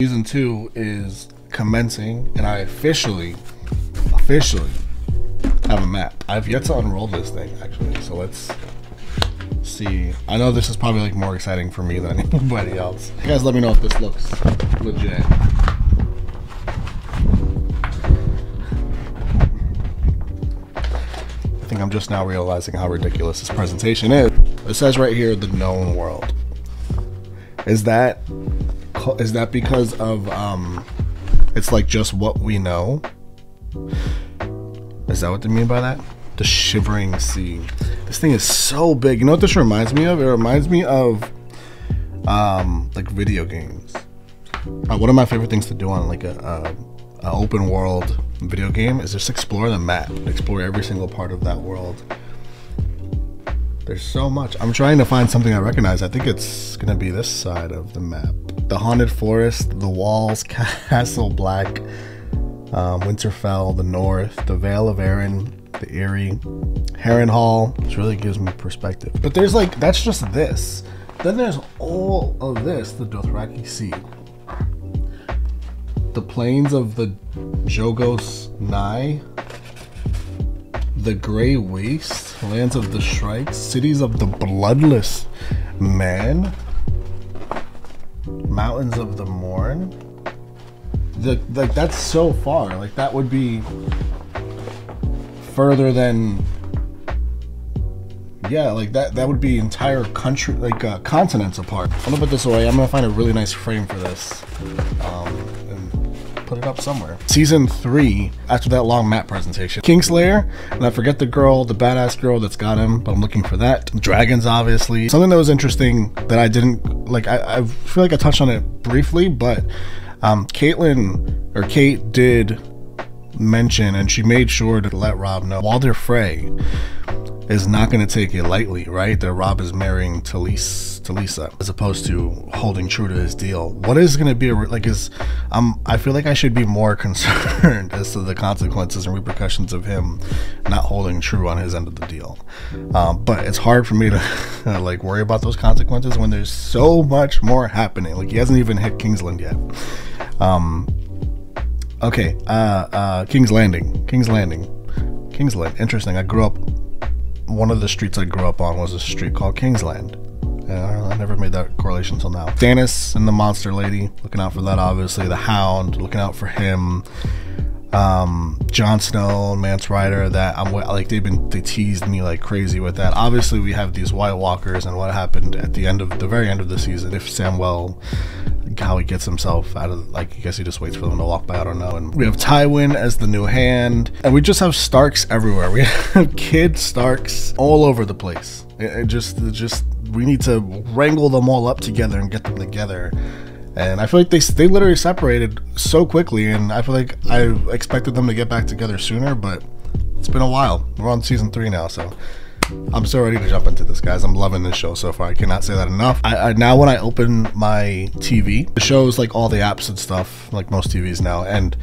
Season 2 is commencing, and I officially have a map. I've yet to unroll this thing, actually, so let's see. I know this is probably like more exciting for me than anybody else. You guys let me know if this looks legit. I think I'm just now realizing how ridiculous this presentation is. It says right here, the known world. Is that because of it's like just what we know? Is that what they mean by that? The Shivering Sea. This thing is so big. You know what this reminds me of? It reminds me of like video games. One of my favorite things to do on like a open world video game is just explore the map, explore every single part of that world. There's so much. I'm trying to find something I recognize. I think it's gonna be this side of the map. The Haunted Forest, the Walls, Castle Black, Winterfell, the North, the Vale of Arryn, the Eyrie, Harrenhal, which really gives me perspective. But there's like, that's just this. Then there's all of this, the Dothraki Sea, the plains of the Jogos Nye, the Grey Waste, lands of the Shrikes, cities of the Bloodless Man, mountains of the Morn. Like that's so far. Like that would be further than, yeah, like that would be entire country, like continents apart. I'm gonna put this away. I'm gonna find a really nice frame for this and put it up somewhere. Season 3, after that long map presentation, Kingslayer, and I forget the girl, the badass girl that's got him, but I'm looking for that. Dragons, obviously. Something that was interesting that I didn't like, I feel like I touched on it briefly, but Kate did mention, and she made sure to let Robb know, Walder Frey is not going to take it lightly, right? That Robb is marrying Talisa, as opposed to holding true to his deal. What is going to be like is, I feel like I should be more concerned as to the consequences and repercussions of him not holding true on his end of the deal. But it's hard for me to like worry about those consequences when there's so much more happening. Like he hasn't even hit Kingsland yet. Okay, King's Landing. Kingsland, interesting. One of the streets I grew up on was a street called Kingsland. I never made that correlation until now. Stannis and the Monster Lady, looking out for that, obviously. The Hound, looking out for him. Jon Snow, Mance Rayder, that I'm like, they teased me like crazy with that. Obviously, we have these White Walkers and what happened at the very end of the season. If Samwell, how he gets himself out of, like, I guess he just waits for them to walk by, I don't know. And we have Tywin as the new hand, and we just have Starks everywhere. We have kid Starks all over the place. It just we need to wrangle them all up together and get them together. And I feel like they literally separated so quickly, and I feel like I expected them to get back together sooner, but it's been a while. We're on season 3 now, so I'm so ready to jump into this, guys. I'm loving this show so far. I cannot say that enough. Now when I open my TV, it shows like all the apps and stuff, like most TVs now, and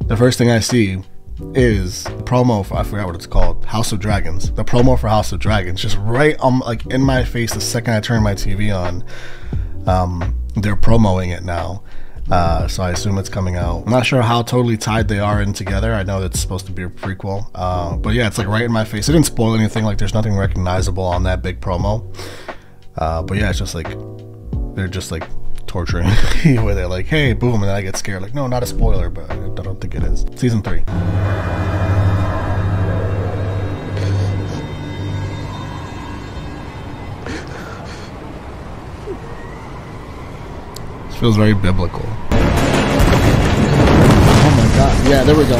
the first thing I see is the promo for, I forgot what it's called, House of Dragons. The promo for House of Dragons, just right like in my face the second I turn my TV on. They're promoting it now, so I assume it's coming out. I'm not sure how totally tied they are in together. I know that's supposed to be a prequel, but yeah, it's like right in my face. It didn't spoil anything, like there's nothing recognizable on that big promo, but yeah, it's just like they're just like torturing me where they're like, hey, boom, and then I get scared, like, no, not a spoiler, but I don't think it is. Season 3. Feels very biblical. Oh my god. Yeah, there we go.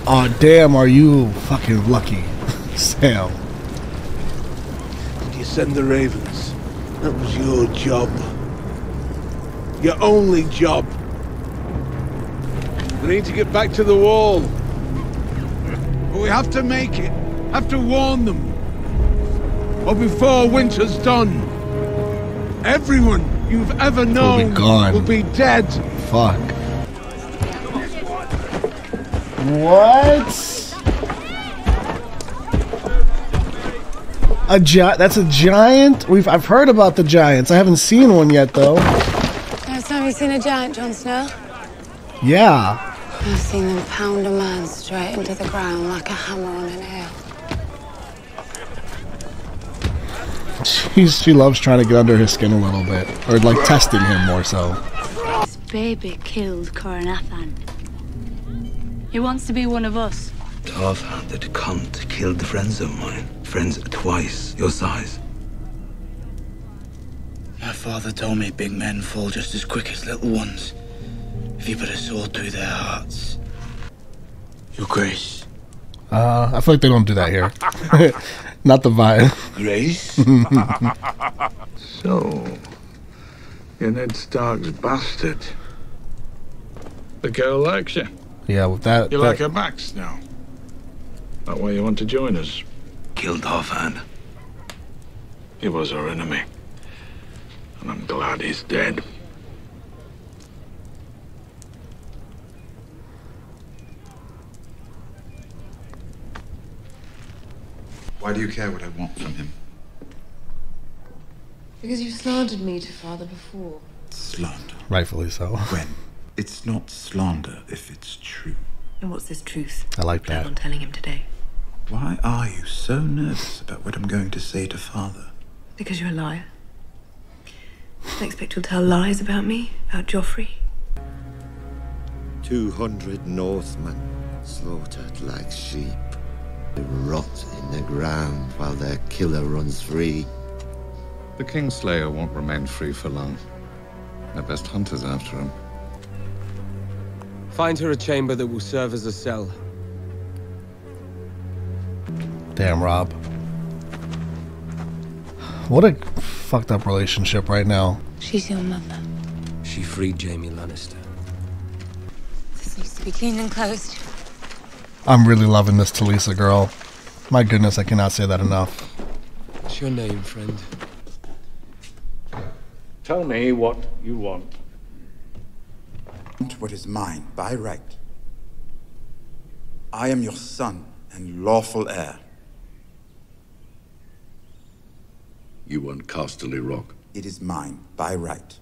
Oh damn, are you fucking lucky, Sam. Did you send the ravens? That was your job. Your only job. We need to get back to the wall. But we have to make it. Have to warn them. Or before winter's done, everyone you've ever known will be dead. Fuck. What? That's a giant? I've heard about the giants. I haven't seen one yet, though. Last time you seen a giant, Jon Snow? Yeah. I've seen them pound a man straight into the ground like a hammer on a nail. She loves trying to get under his skin a little bit. Or, like, testing him more so. This baby killed Coronathan. He wants to be one of us. Tough-handed cunt killed friends of mine. Friends twice your size. My father told me big men fall just as quick as little ones. If you put a sword through their hearts. Your Grace. I feel like they don't do that here. Not the vibe. Grace? So, you're Ned Stark's bastard. The girl likes you. Yeah, with that. You like her backs now. That why you want to join us? Killed Halfhand. He was our enemy. And I'm glad he's dead. Why do you care what I want from him? Because you slandered me to father before. Slander. Rightfully so. When? It's not slander if it's true. And what's this truth? I like Plan that. on telling him today. Why are you so nervous about what I'm going to say to father? Because you're a liar. I expect you'll tell lies about me, about Joffrey. 200 Northmen slaughtered like sheep. They rot in the ground while their killer runs free. The Kingslayer won't remain free for long. Their best hunter's after him. Find her a chamber that will serve as a cell. Damn, Rob. What a fucked up relationship right now. She's your mother. She freed Jaime Lannister. This needs to be cleaned and closed. I'm really loving this Talisa girl. My goodness, I cannot say that enough. What's your name, friend? Tell me what you want. What is mine by right. I am your son and lawful heir. You want Casterly Rock, It is mine by right.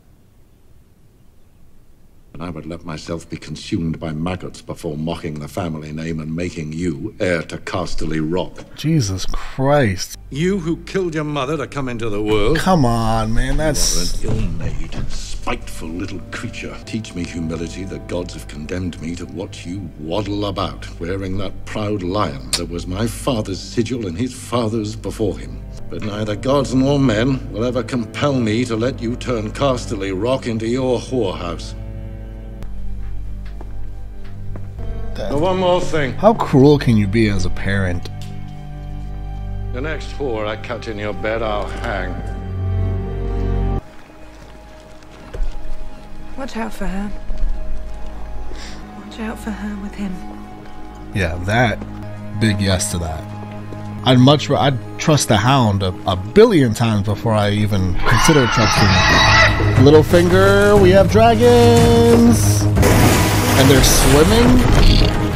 and I would let myself be consumed by maggots before mocking the family name and making you heir to Casterly Rock. Jesus Christ. You who killed your mother to come into the world. Come on, man. That's... You are an ill-made, spiteful little creature. Teach me humility. The gods have condemned me to watch you waddle about, wearing that proud lion that was my father's sigil and his father's before him. But neither gods nor men will ever compel me to let you turn Casterly Rock into your whorehouse. Oh, one more thing. How cruel can you be as a parent? The next whore I catch in your bed, I'll hang. Watch out for her. Watch out for her with him. Yeah, that. Big yes to that. I'd trust the Hound a billion times before I even consider trusting Littlefinger. We have dragons, and they're swimming.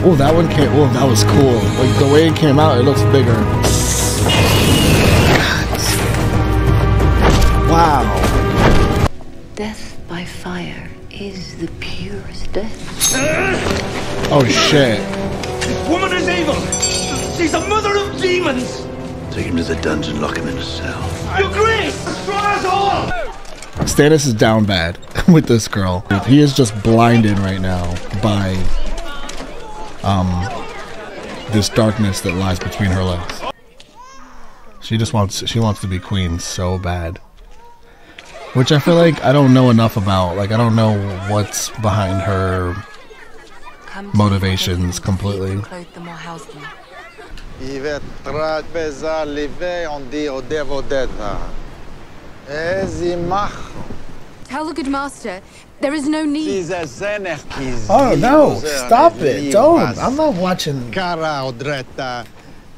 Oh, that one came. Oh, that was cool. Like the way it came out, it looks bigger. Wow. Death by fire is the purest death. Oh shit. This woman is evil! She's a mother of demons! Take him to the dungeon, lock him in a cell. Your Grace! Destroy us all! Stannis is down bad with this girl. He is just blinded right now by this darkness that lies between her legs. She wants to be queen so bad. Which I feel like I don't know enough about. Like I don't know what's behind her motivations completely. Tell the good master, there is no need. Oh no, stop it, don't. I'm not watching.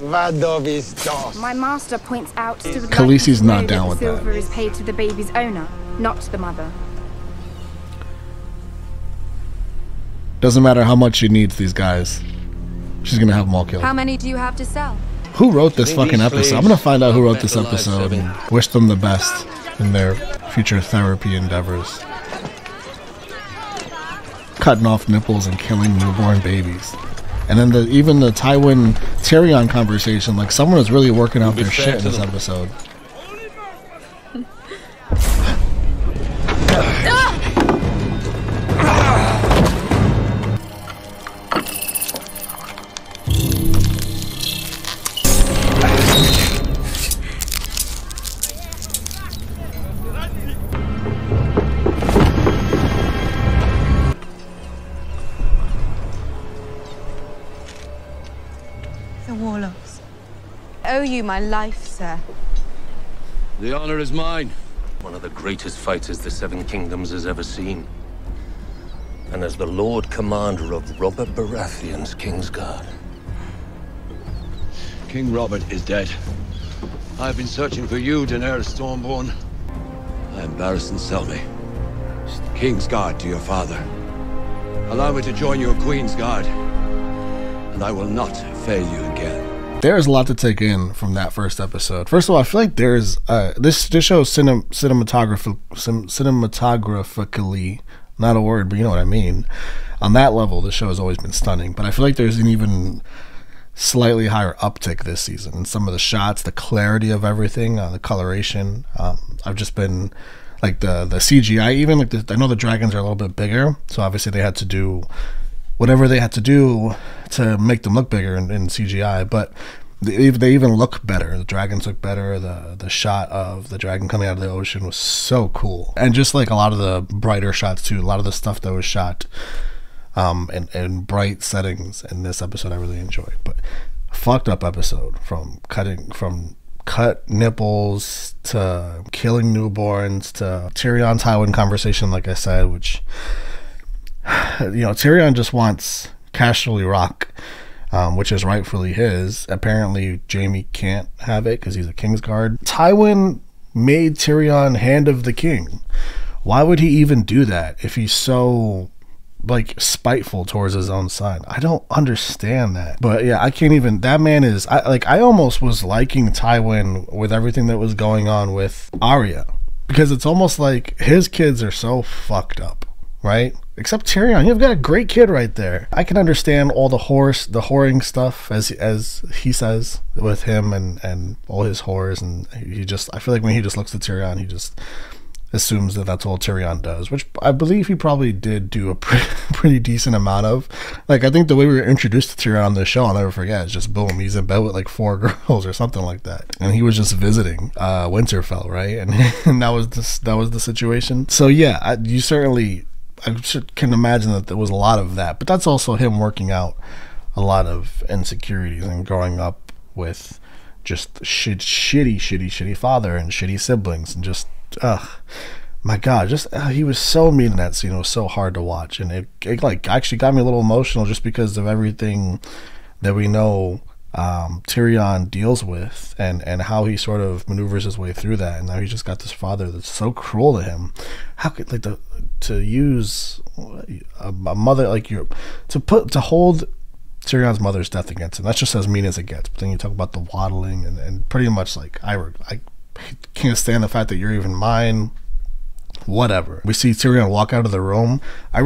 My master points out to the Khaleesi's not down with that. Silver is paid to the baby's owner, not the mother. Doesn't matter how much she needs these guys. She's gonna have them all killed. How many do you have to sell? Who wrote this fucking episode? I'm gonna find out who wrote this episode and wish them the best in their future therapy endeavors. Cutting off nipples and killing newborn babies. And then even the Tywin Tyrion conversation, like someone is really working out their shit in this episode. The Warlocks. I owe you my life, sir. The honor is mine. One of the greatest fighters the Seven Kingdoms has ever seen. And as the Lord Commander of Robert Baratheon's Kingsguard. King Robert is dead. I've been searching for you, Daenerys Stormborn. I am Barristan Selmy, Kingsguard to your father. Allow me to join your Queen's Guard, and I will not fail you again. There's a lot to take in from that first episode. First of all, I feel like there's this show cinematographically, not a word, but you know what I mean. On that level, the show has always been stunning. But I feel like there's an even slightly higher uptick this season in some of the shots, the clarity of everything, the coloration. I've just been like the CGI, even like I know the dragons are a little bit bigger, so obviously they had to do whatever they had to do to make them look bigger in CGI, but they even look better. The dragons look better. The shot of the dragon coming out of the ocean was so cool, and just like a lot of the brighter shots too. A lot of the stuff that was shot in bright settings in this episode I really enjoyed. But a fucked up episode, from cut nipples to killing newborns to Tyrion Tywin conversation, like I said, which, you know, Tyrion just wants Casterly Rock, which is rightfully his. Apparently Jaime can't have it because he's a Kingsguard. Tywin made Tyrion Hand of the King. Why would he even do that if he's so like spiteful towards his own son? I don't understand that. But yeah, I can't even. That man is I almost was liking Tywin with everything that was going on with Arya, because it's almost like his kids are so fucked up, right? Except Tyrion, you've got a great kid right there. I can understand all the whoring stuff, as he says, with him and all his whores, and I feel like when he just looks at Tyrion, he just assumes that that's all Tyrion does, which I believe he probably did do a pretty decent amount of. Like, I think the way we were introduced to Tyrion on this show, I'll never forget, is just boom, he's in bed with like 4 girls or something like that, and he was just visiting Winterfell, right? And that was the situation. So yeah, I can imagine that there was a lot of that, but that's also him working out a lot of insecurities and growing up with just shitty father and shitty siblings, and just my god, just he was so mean in that scene. It was so hard to watch, and it like actually got me a little emotional just because of everything that we know Tyrion deals with, and how he sort of maneuvers his way through that. And now he's just got this father that's so cruel to him. How could to use a mother like to hold Tyrion's mother's death against him? That's just as mean as it gets. But then you talk about the waddling and pretty much like I can't stand the fact that you're even mine. Whatever. We see Tyrion walk out of the room. I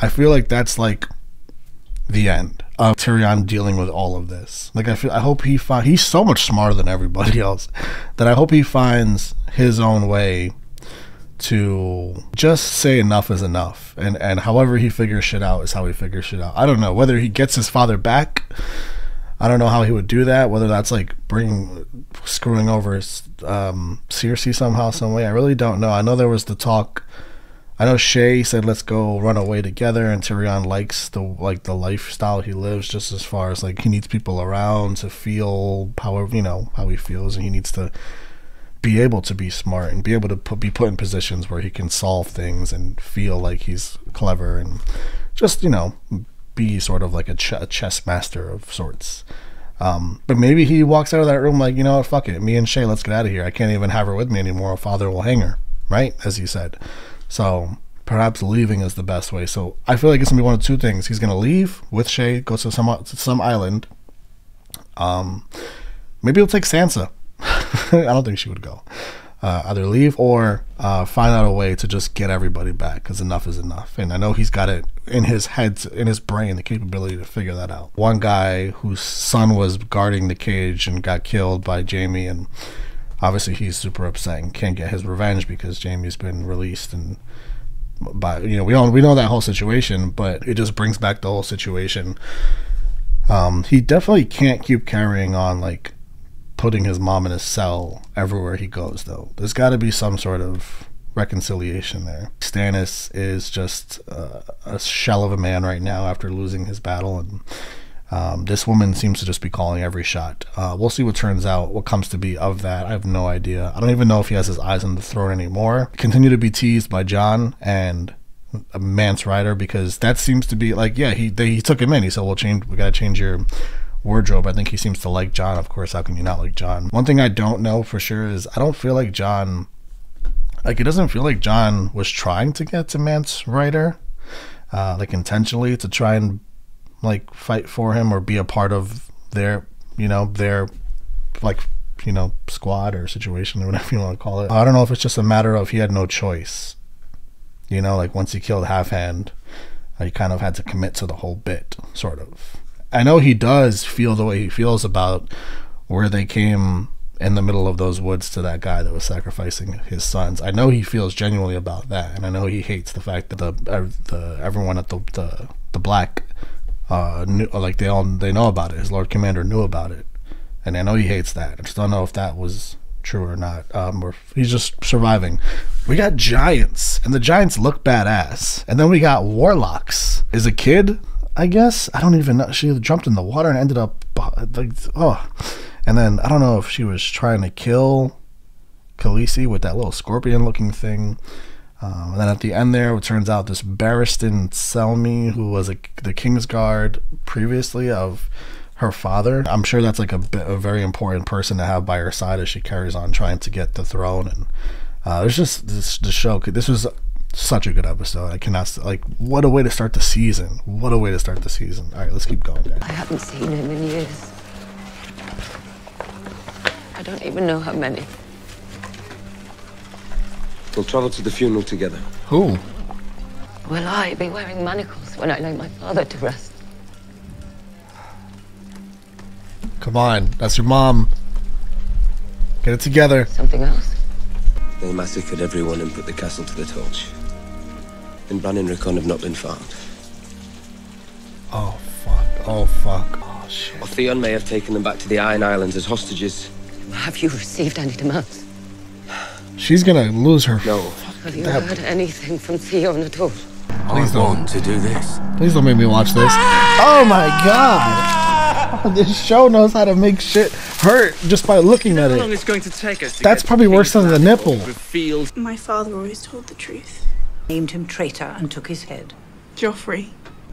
feel like that's like the end of Tyrion dealing with all of this. Like I hope he's so much smarter than everybody else, that I hope he finds his own way to just say enough is enough, and however he figures shit out is how he figures shit out. I don't know whether he gets his father back. I don't know how he would do that, whether that's like screwing over Cersei somehow, some way. I really don't know. I know there was the talk. I know Shay said let's go run away together, and Tyrion likes the lifestyle he lives, just as far as like he needs people around to feel however, you know, how he feels, and he needs to be able to be smart and be able to be put in positions where he can solve things and feel like he's clever, and just, you know, be sort of like a chess master of sorts. But maybe he walks out of that room like, you know what, fuck it, me and Shay, let's get out of here. I can't even have her with me anymore. Father will hang her, right? As he said. So perhaps leaving is the best way. So I feel like it's gonna be one of two things. He's gonna leave with Shay, go to some island, Maybe he'll take Sansa. I don't think she would go. Either leave or find out a way to just get everybody back, because enough is enough. And I know he's got it in his head, in his brain, the capability to figure that out. One guy whose son was guarding the cage and got killed by Jaime, and obviously he's super upset and can't get his revenge because Jaime's been released, and we know that whole situation, but it just brings back the whole situation. He definitely can't keep carrying on like putting his mom in a cell everywhere he goes, though. There's got to be some sort of reconciliation there. Stannis is just a shell of a man right now after losing his battle, and this woman seems to just be calling every shot. We'll see what turns out, what comes to be of that. I have no idea. I don't even know if he has his eyes on the throne anymore. Continue to be teased by Jon and Mance Rayder, because that seems to be like, yeah, he took him in. He said, we gotta change your wardrobe. I think he seems to like Jon. Of course, how can you not like Jon? One thing I don't know for sure is I don't feel like Jon, like it doesn't feel like Jon was trying to get to Mance Rayder, like intentionally to try and like fight for him or be a part of their like, squad or situation or whatever you want to call it. I don't know if it's just a matter of he had no choice. Like once he killed Half Hand, he kind of had to commit to the whole bit, sort of. I know he does feel the way he feels about where they came in the middle of those woods to that guy that was sacrificing his sons. I know he feels genuinely about that, and I know he hates the fact that everyone at the Black knew, like they know about it. His Lord Commander knew about it, and I know he hates that. I just don't know if that was true or not, or if he's just surviving. We got giants, and the giants look badass, and then we got warlocks. Is a kid, I guess. I don't even know. She jumped in the water and ended up like, oh. And then I don't know if she was trying to kill Khaleesi with that little scorpion looking thing. And then at the end there, it turns out this Barristan Selmy, who was the Kingsguard previously of her father. I'm sure that's like a very important person to have by her side as she carries on trying to get the throne. And there's just the show. This was such a good episode. I cannot, like, what a way to start the season. What a way to start the season. All right, let's keep going, guys. I haven't seen him in years. I don't even know how many. We'll travel to the funeral together. Who? Will I be wearing manacles when I lay my father to rest? Come on, that's your mom. Get it together. Something else? They massacred everyone and put the castle to the torch. And Bran and Rickon have not been found. Oh, fuck. Oh, fuck. Oh, shit. Or Theon may have taken them back to the Iron Islands as hostages. Have you received any demands? She's gonna lose her. No. Have you heard anything from Theon at all? Please don't to do this. Please don't make me watch this. Oh my god! This show knows how to make shit hurt just by looking at it. How long it's going to take us to That's probably worse than the nipple. My father always told the truth. Named him traitor and took his head. Joffrey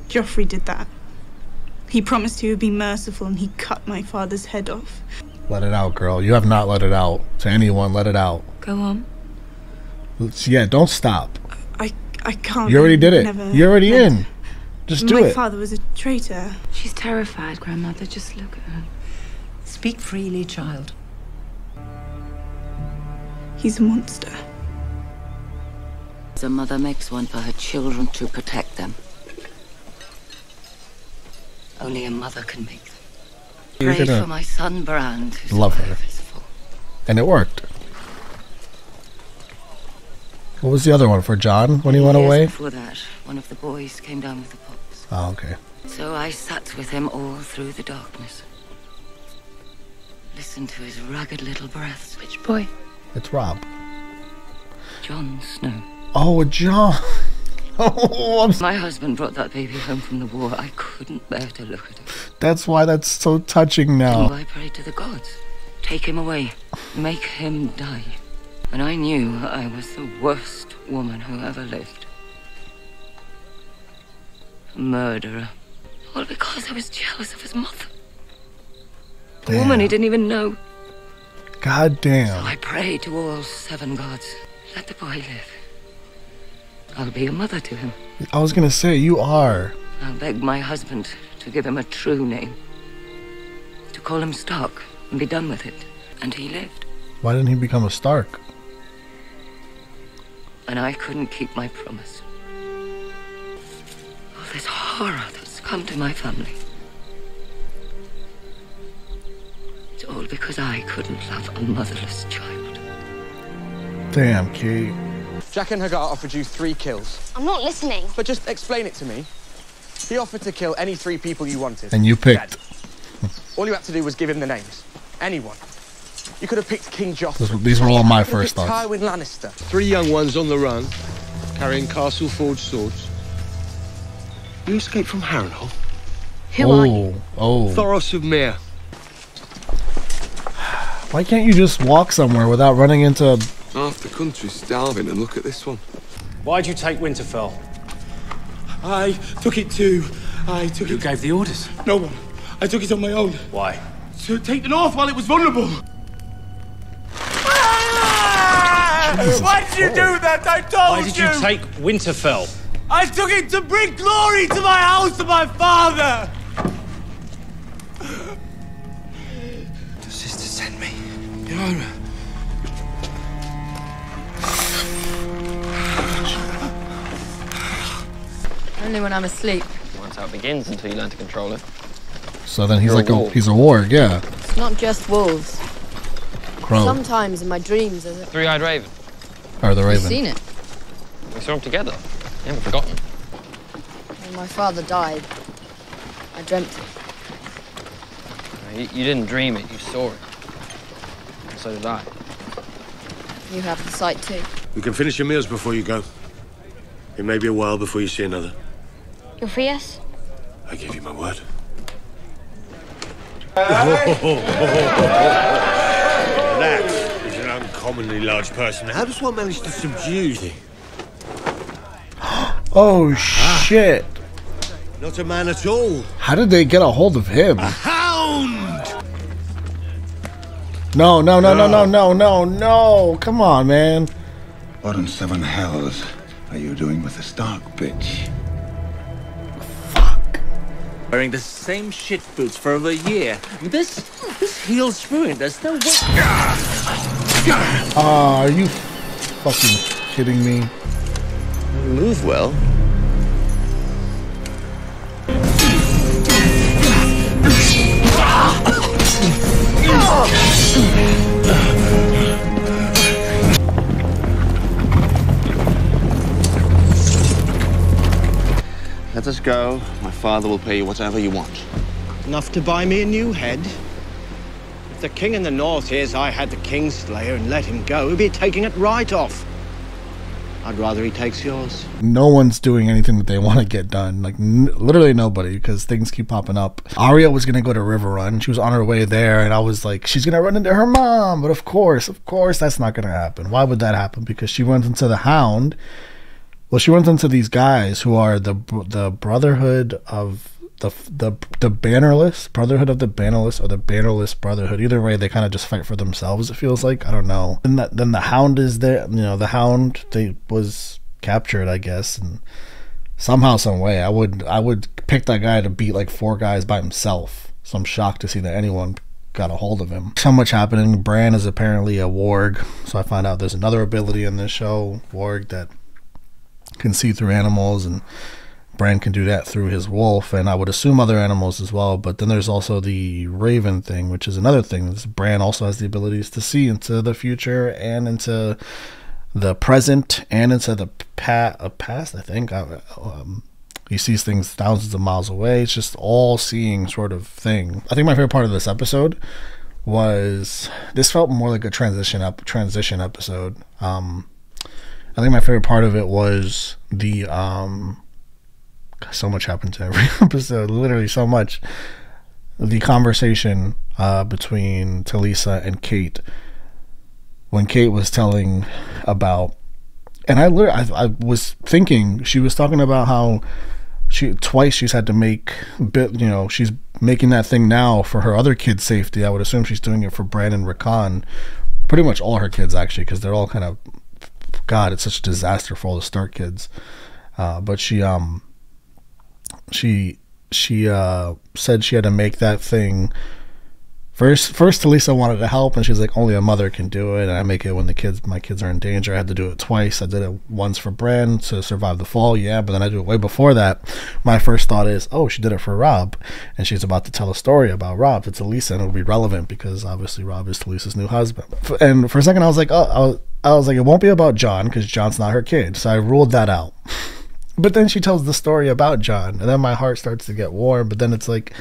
did that. He promised he would be merciful and he cut my father's head off. Let it out, girl. You have not let it out to anyone. Let it out. Go on. Yeah, don't stop. I can't. You already did it. You're already in. Just do it. My father was a traitor. She's terrified, Grandmother. Just look at her. Speak freely, child. He's a monster. The mother makes one for her children to protect them. Only a mother can make them. Pray for my son, Bran. Love her. And it worked. What was the other one for Jon when he went away? Before that, one of the boys came down with the pox. Oh, okay. So I sat with him all through the darkness. Listened to his ragged little breaths. Which boy? It's Rob. Jon Snow. Oh, Jon. Oh, my husband brought that baby home from the war. I couldn't bear to look at it. That's why that's so touching now. So I prayed to the gods. Take him away. Make him die. And I knew I was the worst woman who ever lived. A murderer. All because I was jealous of his mother. A woman he didn't even know. God damn. So I prayed to all 7 gods. Let the boy live. I'll be a mother to him. I was gonna say, you are. I'll beg my husband to give him a true name. To call him Stark. and be done with it. And he lived. Why didn't he become a Stark? And I couldn't keep my promise. All this horror that's come to my family. It's all because I couldn't love a motherless child. Damn, Kate. Jaqen H'ghar offered you 3 kills. I'm not listening. But just explain it to me. He offered to kill any 3 people you wanted. And you picked. All you had to do was give him the names. Anyone. You could have picked King Joffrey. These were all my first thoughts. Tywin Lannister. 3 young ones on the run, carrying castle-forged swords. You escaped from Harrenhal? Who are you? Oh. Thoros of Myr. Why can't you just walk somewhere without running into... Half the country's starving, and look at this one. Why'd you take Winterfell? I took it too. You gave the orders? No one. I took it on my own. Why? To take the North while it was vulnerable. Why did you do that? I told you! Why did you take Winterfell? I took it to bring glory to my house and my father! The sister sent me. Yara. Only when I'm asleep. That's how it begins until you learn to control it. So then he's he's a warg, yeah. It's not just wolves. Crow. Sometimes in my dreams there's a... Three-eyed raven. Or the raven. You've seen it. We saw them together. You haven't forgotten. When my father died, I dreamt it. You didn't dream it, you saw it. And so did I. You have the sight too. We can finish your meals before you go. It may be a while before you see another. You'll free us? I gave you my word. That is an uncommonly large person. How does one manage to subdue thee? Oh, shit. Not a man at all. How did they get a hold of him? A hound! No. Come on, man. What in 7 hells are you doing with the Stark bitch? Wearing the same shit boots for over a year. This heel's ruined. There's no way. Are you fucking kidding me? Move well. Let us go. My father will pay you whatever you want. Enough to buy me a new head? If the king in the north hears I had the Kingslayer and let him go, he'll be taking it right off. I'd rather he takes yours. No one's doing anything that they want to get done. Like, literally nobody, because things keep popping up. Arya was going to go to Riverrun. She was on her way there, and I was like, she's going to run into her mom. But of course, that's not going to happen. Why would that happen? Because she runs into the Hound. Well, she runs into these guys who are the Brotherhood of the Bannerless, Brotherhood of the Bannerless, or the Bannerless Brotherhood. Either way, they kind of just fight for themselves. It feels like, I don't know. And then the Hound is there. You know, the Hound was captured, I guess, and somehow, some way, I would pick that guy to beat like 4 guys by himself. So I'm shocked to see that anyone got a hold of him. So much happening. Bran is apparently a warg, so I find out there's another ability in this show, warg, that can see through animals, and Bran can do that through his wolf, and I would assume other animals as well. But then there's also the raven thing, which is another thing. Bran also has the abilities to see into the future and into the present and into the past, I think. He sees things thousands of miles away. It's just all seeing sort of thing. I think my favorite part of this episode was, this felt more like a transition episode. I think my favorite part of it was the so much happened to every episode, literally so much. The conversation between Talisa and Kate, when Kate was telling about, and I was thinking, she was talking about how she's had to make, she's making that thing now for her other kids' safety. I would assume she's doing it for Bran and Rickon, pretty much all her kids actually, because they're all kind of, God, it's such a disaster for all the Stark kids. But she said she had to make that thing First Talisa wanted to help, and she's like, only a mother can do it, and I make it when my kids are in danger. I had to do it twice. I did it once for Bran to survive the fall, yeah, but then I do it way before that. My first thought is, oh, she did it for Robb, and she's about to tell a story about Robb to Talisa, and it'll be relevant because obviously Robb is Talisa's new husband. And for a second I was like, oh, I was like, it won't be about Jon because Jon's not her kid, so I ruled that out. But then she tells the story about Jon, and then my heart starts to get warm. But then it's like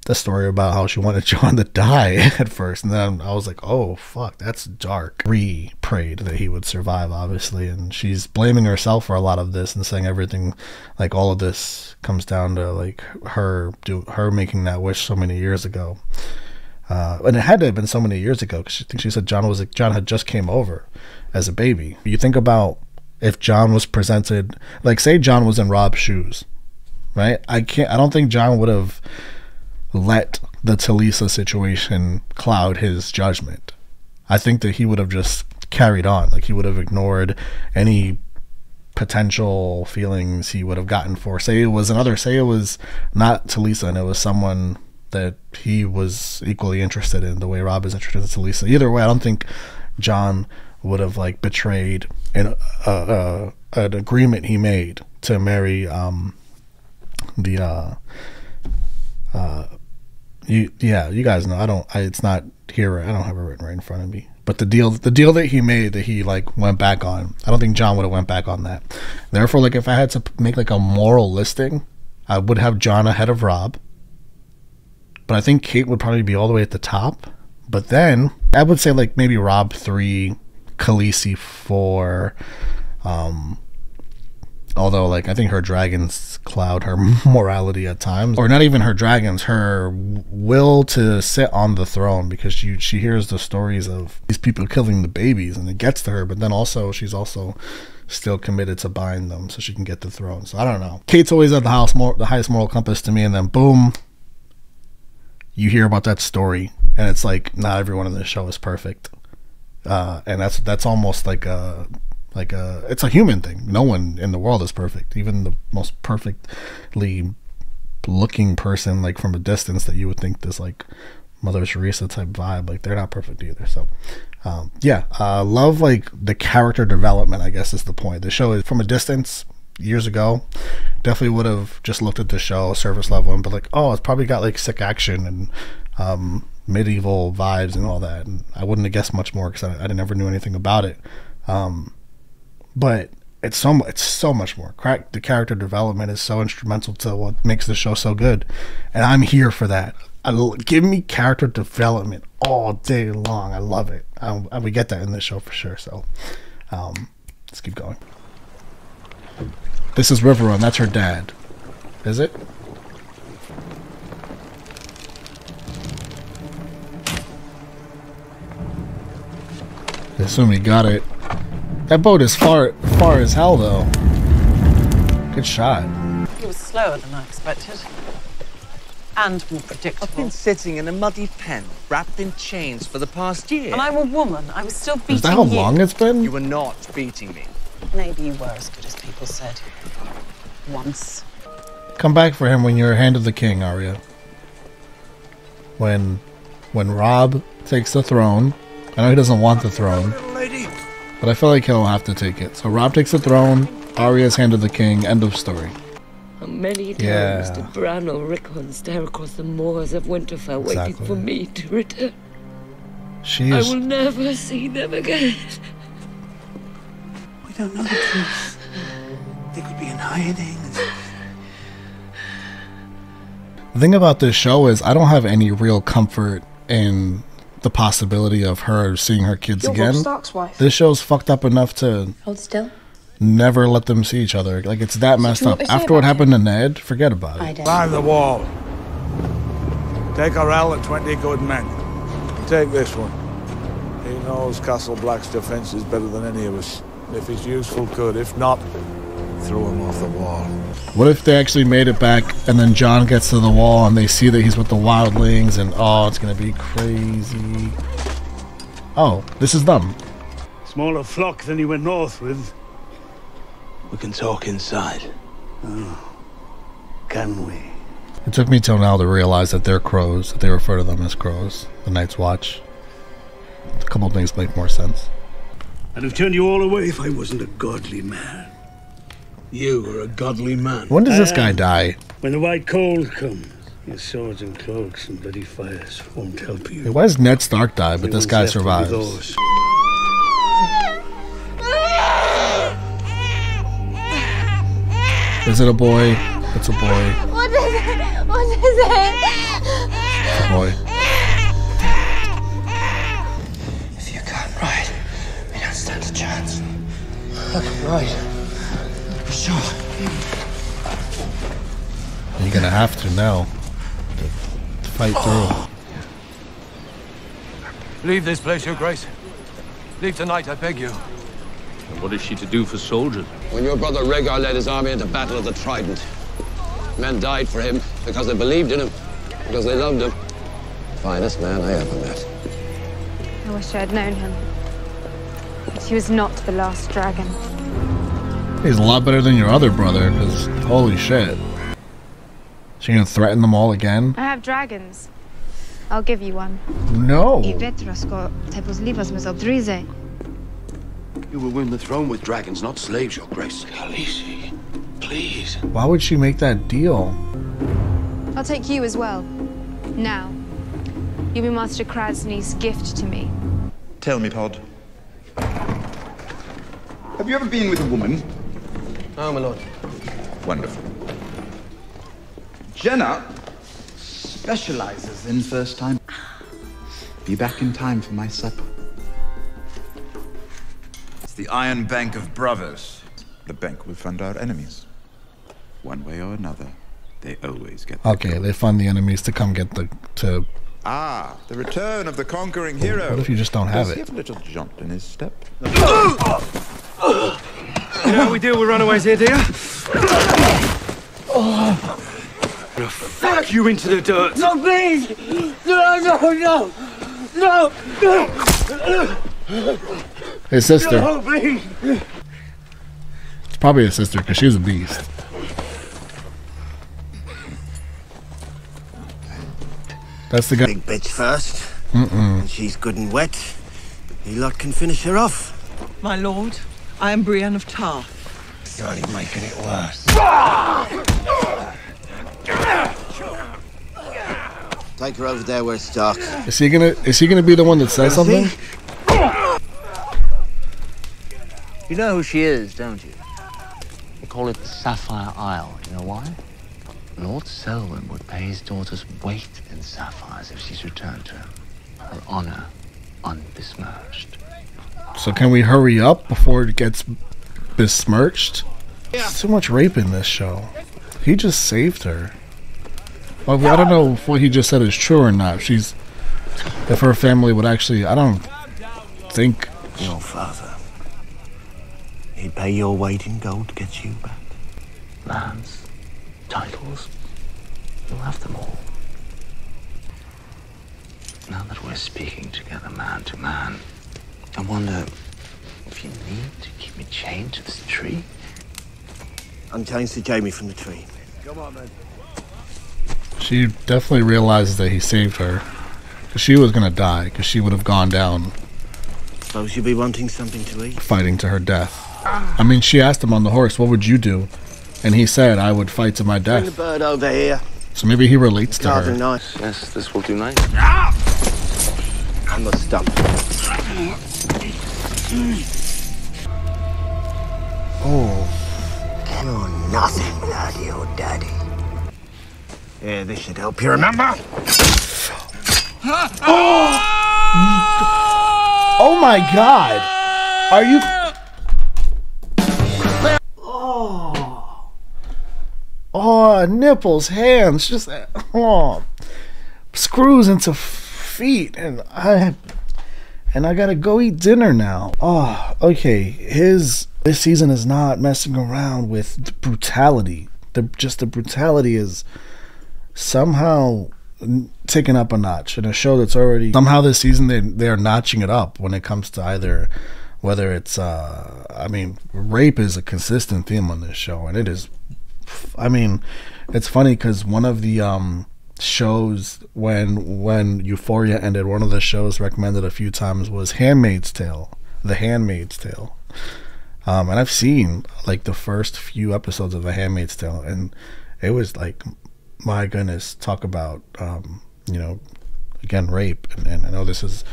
the story about how she wanted Jon to die at first, and then I was like, oh fuck, that's dark. Prayed that he would survive, obviously, and she's blaming herself for a lot of this and saying everything, like all of this comes down to like her making that wish so many years ago. And it had to have been so many years ago, because I think she said Jon had just came over as a baby. You think about if Jon was presented, like say Jon was in Robb's shoes, right? I don't think Jon would have let the Talisa situation cloud his judgment. I think that he would have just carried on. Like he would have ignored any potential feelings he would have gotten for, say it was not Talisa and it was someone that he was equally interested in, the way Robb is interested in Talisa. Either way, I don't think Jon would have like betrayed an agreement he made to marry you guys know, it's not here, I don't have it written right in front of me, but the deal that he made, that he like went back on, I don't think Jon would have went back on that. Therefore, like if I had to make like a moral listing, I would have Jon ahead of Robb, but I think Kate would probably be all the way at the top. But then I would say like maybe Robb 3, Khaleesi 4, although like I think her dragons cloud her morality at times, or not even her dragons, her will to sit on the throne, because she hears the stories of these people killing the babies and it gets to her, but then also she's also still committed to buying them so she can get the throne. So I don't know, Kate's always at the highest moral compass to me, and then boom, you hear about that story and it's like not everyone in the show is perfect, and that's almost like it's a human thing. No one in the world is perfect. Even the most perfectly looking person, like from a distance, that you would think this like Mother Teresa type vibe, like they're not perfect either. So love like the character development, I guess is the point. The show is from a distance years ago, definitely would have just looked at the show surface level and be like, oh, it's probably got like sick action and medieval vibes and all that, and I wouldn't have guessed much more because I never knew anything about it. But it's so much more. The character development is so instrumental to what makes the show so good, and I'm here for that. Give me character development all day long. I love it. We get that in this show for sure. So let's keep going. This is Riverrun. That's her dad. Is it? I assume he got it. That boat is far as hell, though. Good shot. He was slower than I expected. And more predictable. I've been sitting in a muddy pen, wrapped in chains for the past year. And I'm a woman. I was still beating you. Is that how long it's been? You were not beating me. Maybe you were as good as people said. Once. Come back for him when you're hand of the king, Arya. When Robb takes the throne. I know he doesn't want the throne, but I feel like he'll have to take it. So Robb takes the throne, Arya's hand of the king, end of story. How many times did Bran or Rickon stare across the moors of Winterfell waiting for me to return? I will never see them again. We don't know the truth. They could be in hiding. The thing about this show is I don't have any real comfort in the possibility of her seeing her kids again. This show's fucked up enough to Hold still. never let them see each other. Like, it's that messed up. After what happened to Ned, forget about it. Climb the wall. Take Orell and 20 good men. Take this one. He knows Castle Black's defences better than any of us. If he's useful, good. If not, throw him off the wall. What if they actually made it back and then Jon gets to the wall and they see that he's with the wildlings and oh, it's gonna be crazy. Oh, this is them. Smaller flock than he went north with. We can talk inside. Oh, can we? It took me till now to realize that they're crows, that they refer to them as crows. The Night's Watch. A couple of things make more sense. I'd have turned you all away if I wasn't a godly man. You were a godly man. When does this guy die? When the white cold comes, your swords and cloaks and bloody fires won't help you. Hey, why does Ned Stark die, but this guy survives? Is it a boy? It's a boy. What is it? What is it? It's a boy. If you can't ride, you don't stand a chance. I can ride. For sure. You're gonna have to now. To fight through. Leave this place, Your Grace. Leave tonight, I beg you. And what is she to do for soldiers? When your brother Rhaegar led his army into Battle of the Trident, men died for him because they believed in him, because they loved him. Finest man I ever met. I wish I had known him. But he was not the last dragon. He's a lot better than your other brother, because holy shit. She gonna threaten them all again? I have dragons. I'll give you one. No. You will win the throne with dragons, not slaves, Your Grace. Khaleesi, please. Why would she make that deal? I'll take you as well. Now, you'll be Master Krasny's gift to me. Tell me, Pod. Have you ever been with a woman? Oh, my lord. Wonderful. Jenna specializes in first time. Be back in time for my supper. It's the Iron Bank of Bravos. The bank will fund our enemies. One way or another, they always get. Okay, they fund the enemies to come get the Ah, the return of the conquering hero. What if you just don't have Does it? he have a little jaunt in his step? You know how we deal with runaways here, dear? I'm gonna fuck you into the dirt. No, please! No, no, no! No! No! His sister. No, please! It's probably his sister because she's a beast. That's the guy. Big bitch first. Mm-mm. She's good and wet. You lot can finish her off. My lord, I am Brienne of Tarth. You're only making it worse. Take her over there where it's dark. Is he gonna be the one that says something? You know who she is, don't you? They call it the Sapphire Isle. You know why? Lord Selwyn would pay his daughter's weight in sapphires if she's returned to him. Her honor unbesmirched. So can we hurry up before it gets besmirched? There's too much rape in this show. He just saved her. Well, I don't know if what he just said is true or not. If her family would actually, I don't think. Your father. He'd pay your weight in gold to get you back. Lands, titles, you'll have them all. Now that we're speaking together man to man, I wonder if you need to keep me chained to this tree? Unchain Sir Jaime from the tree. Come on, then. She definitely realizes that he saved her. Because she was going to die. Because she would have gone down. Suppose you'll be wanting something to eat. Fighting to her death. I mean, she asked him on the horse, what would you do? And he said, I would fight to my death. Bring the bird over here. So maybe he relates to Carving her. knife. Yes, this will do nice. On the stump. Oh. You're nothing without your daddy. Yeah, this should help you remember. Oh my god! Are you... Oh, nipples, hands, just... Oh. Screws into feet, and I gotta go eat dinner now. Oh, okay, this season is not messing around with the brutality. The brutality is somehow taken up a notch in a show that's already somehow this season they're notching it up when it comes to either whether it's I mean, rape is a consistent theme on this show, and it is, I mean, It's funny because one of the shows when Euphoria ended, one of the shows recommended a few times was Handmaid's Tale, The Handmaid's Tale. And I've seen like the first few episodes of The Handmaid's Tale, and it was like, my goodness, talk about you know, again, rape, and I know this is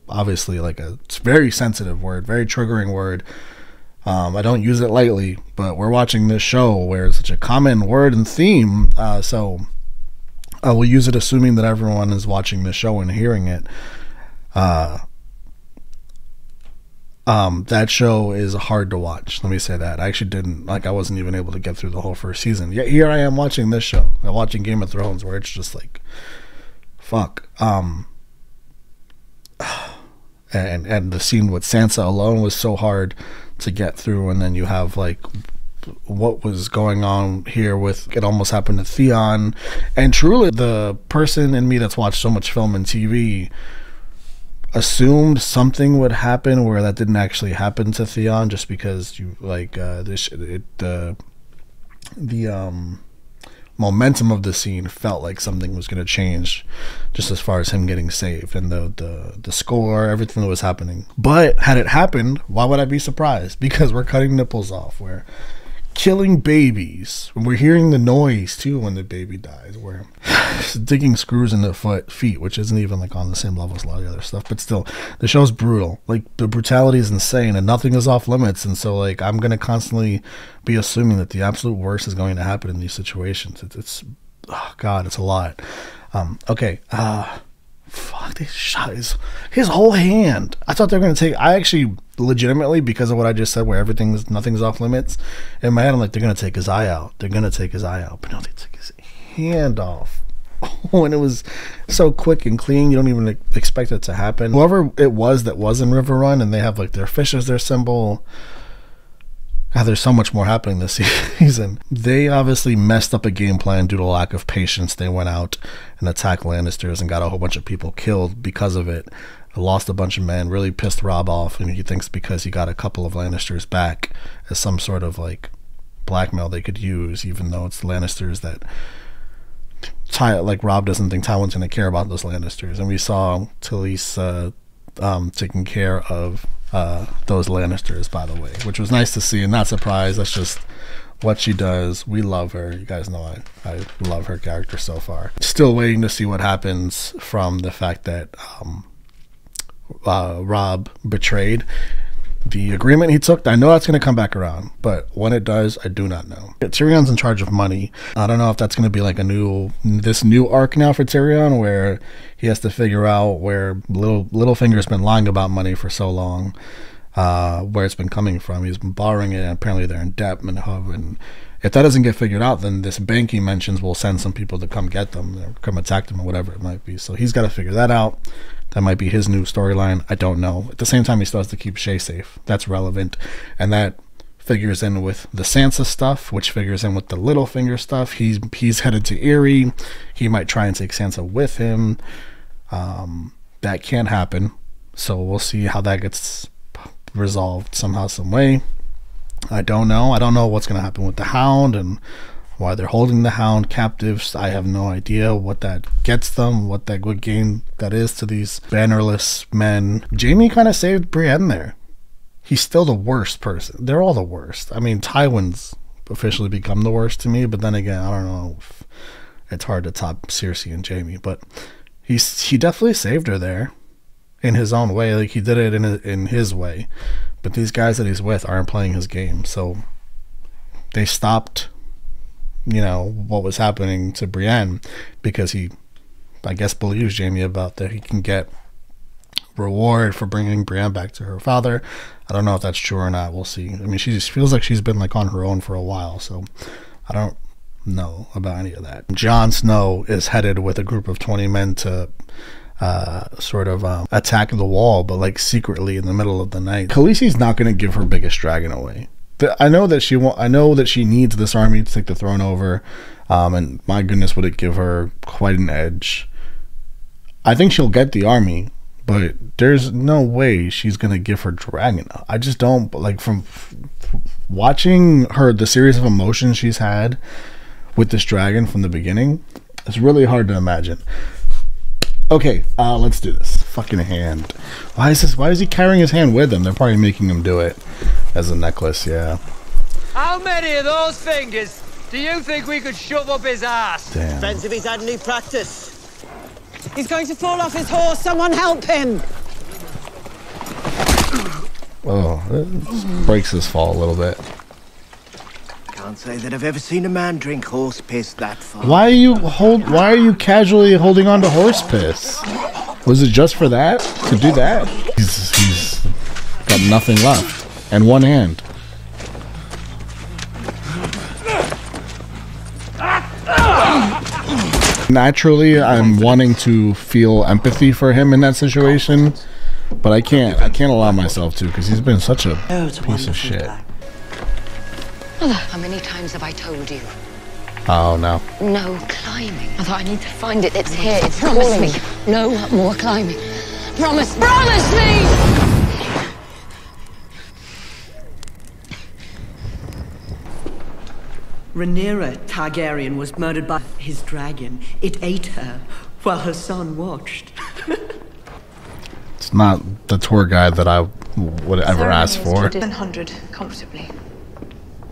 obviously like it's very sensitive word, very triggering word. I don't use it lightly, but we're watching this show where it's such a common word and theme, so I will use it assuming that everyone is watching this show and hearing it. That show is hard to watch, let me say that. I actually didn't, like, I wasn't even able to get through the whole first season, yet here I am watching this show. I'm watching Game of Thrones, where it's just like, fuck. And the scene with Sansa alone was so hard to get through, and then you have like what was going on here with it almost happened to Theon. And truly, the person in me that's watched so much film and TV assumed something would happen where that didn't actually happen to Theon, just because you like the momentum of the scene felt like something was going to change, just as far as him getting saved and the score, everything that was happening. But had it happened, why would I be surprised? Because we're cutting nipples off, we're killing babies, we're hearing the noise too when the baby dies, we're digging screws in the feet, which isn't even like on the same level as a lot of the other stuff, but still, the show's brutal. Like, the brutality is insane and nothing is off limits, and so like I'm gonna constantly be assuming that the absolute worst is going to happen in these situations. It's oh god, it's a lot. Okay, fuck, they shot his whole hand. I thought they were gonna take, I actually legitimately, because of what I just said, where nothing's off limits, in my head I'm like, they're gonna take his eye out, but no, they took his hand off. Oh, and it was so quick and clean, you don't even expect it to happen. Whoever it was that was in River Run, and they have like their fish as their symbol. God, there's so much more happening this season. They obviously messed up a game plan due to lack of patience. They went out and attacked Lannisters and got a whole bunch of people killed because of it. Lost a bunch of men, really pissed Robb off, and he thinks because he got a couple of Lannisters back as some sort of like blackmail they could use, even though it's the Lannisters that like Robb doesn't think Tywin's going to care about those Lannisters. And we saw Talisa taking care of those Lannisters, by the way, which was nice to see and not surprised. That's just what she does. We love her. You guys know I love her character so far. Still waiting to see what happens from the fact that Robb betrayed the agreement he took. I know that's going to come back around, but when it does, I do not know. Tyrion's in charge of money. I don't know if that's going to be like this new arc now for Tyrion, where he has to figure out where Littlefinger's been lying about money for so long, where it's been coming from. He's been borrowing it, and apparently they're in debt, and if that doesn't get figured out, then this bank he mentions will send some people to come get them, or come attack them, or whatever it might be. So he's got to figure that out. That might be his new storyline. I don't know. At the same time, he still has to keep Shae safe. That's relevant. And that figures in with the Sansa stuff, which figures in with the Littlefinger stuff. He's headed to Eyrie. He might try and take Sansa with him. That can't happen. So we'll see how that gets resolved somehow, some way. I don't know. I don't know what's going to happen with the Hound and why they're holding the Hound captives. I have no idea what that gets them, what gain that is to these bannerless men. Jaime kind of saved Brienne there. He's still the worst person. They're all the worst. I mean, Tywin's officially become the worst to me, but then again, I don't know if it's hard to top Cersei and Jaime, but he definitely saved her there in his own way. Like, he did it in his way, but these guys that he's with aren't playing his game, so they stopped, you know, what was happening to Brienne, because he, I guess, believes Jaime about that he can get reward for bringing Brienne back to her father. I don't know if that's true or not. We'll see. I mean, she just feels like she's been like on her own for a while, so I don't know about any of that. Jon Snow is headed with a group of 20 men to attack the wall, but like secretly in the middle of the night. Khaleesi's not going to give her biggest dragon away. I know that she needs this army to take the throne over, and my goodness, would it give her quite an edge. I think she'll get the army, but there's no way she's gonna give her dragon. I just don't, like, from watching her, the series of emotions she's had with this dragon from the beginning, it's really hard to imagine. Okay, let's do this. Fucking hand. Why is he carrying his hand with him? They're probably making him do it as a necklace, yeah. How many of those fingers do you think we could shove up his ass? Damn. Depends if he's had any practice. He's going to fall off his horse. Someone help him. Oh, it breaks his fall a little bit. Can't say that I've ever seen a man drink horse piss that far. Why are you casually holding on to horse piss? Was it just for that? To do that? He's got nothing left. And one hand. Naturally, I'm wanting to feel empathy for him in that situation, but I can't allow myself to, because he's been such a piece of shit. Mother, how many times have I told you? Oh no. No climbing. I thought I need to find it. It's here. It's calling me. No more climbing. Promise me! Rhaenyra Targaryen was murdered by his dragon. It ate her while her son watched. It's not the tour guide that I would ever ask for. 700 comfortably.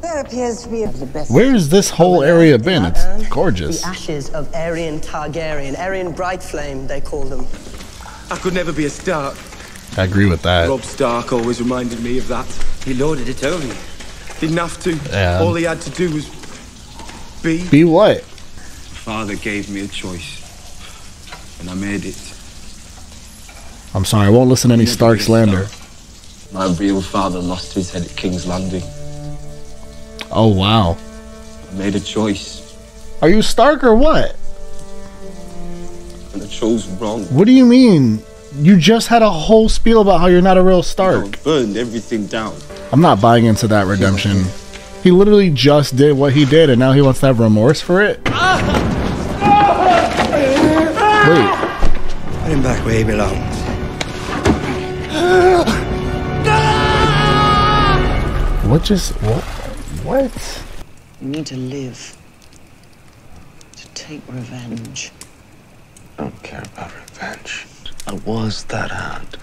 There appears to be the best. Where's this whole area been? It's gorgeous. The ashes of Aerion Targaryen. Aerion Brightflame, they call them. I could never be a Stark. I agree with that. Robb Stark always reminded me of that. He lorded it over me. Didn't have to. Yeah. All he had to do was be. Be what? Father gave me a choice, and I made it. I'm sorry, I won't listen to any Stark slander. My real father lost his head at King's Landing. Oh wow. I made a choice. Are you Stark or what? And I chose wrong. What do you mean? You just had a whole spiel about how you're not a real Stark. I burned everything down. I'm not buying into that redemption. He literally just did what he did, and now he wants to have remorse for it? Wait. Put him back where he belongs. What? You need to live. To take revenge. I don't care about revenge. I was that hand.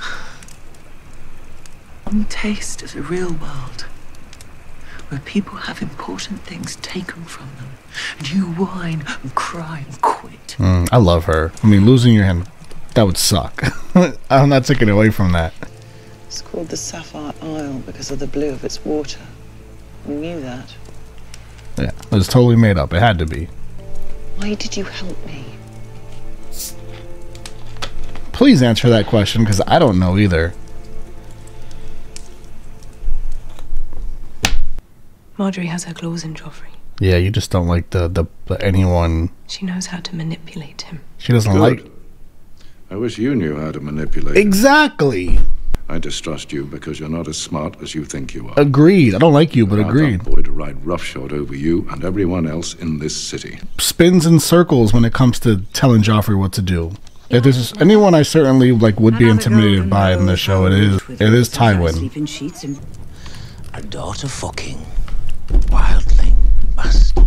One taste of the real world, where people have important things taken from them, and you whine and cry and quit. I love her. I mean, losing your hand, that would suck. I'm not taking away from that. It's called the Sapphire Isle because of the blue of its water. You knew that. Yeah, it was totally made up. It had to be. Why did you help me? Please answer that question, because I don't know either. Marjorie has her claws in Joffrey. Yeah, you just don't like the anyone. She knows how to manipulate him. She doesn't like. I wish you knew how to manipulate. Exactly. I distrust you because you're not as smart as you think you are. Agreed. I don't like you, but agreed. Boy to ride roughshod over you and everyone else in this city. Spins in circles when it comes to telling Joffrey what to do. If there's anyone I certainly would be intimidated by in this show, it is Tywin. A daughter fucking wildling bastard.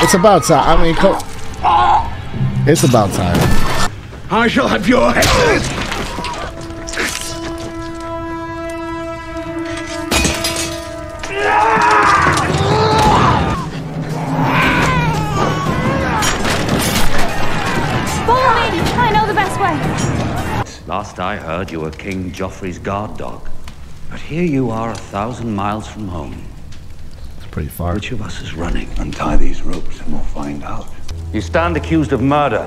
It's about time. I mean, it's about time. I shall have your head. Follow me. I know the best way. Last I heard, you were King Joffrey's guard dog. But here you are 1,000 miles from home. It's pretty far. Which of us is running? Untie these ropes and we'll find out. You stand accused of murder.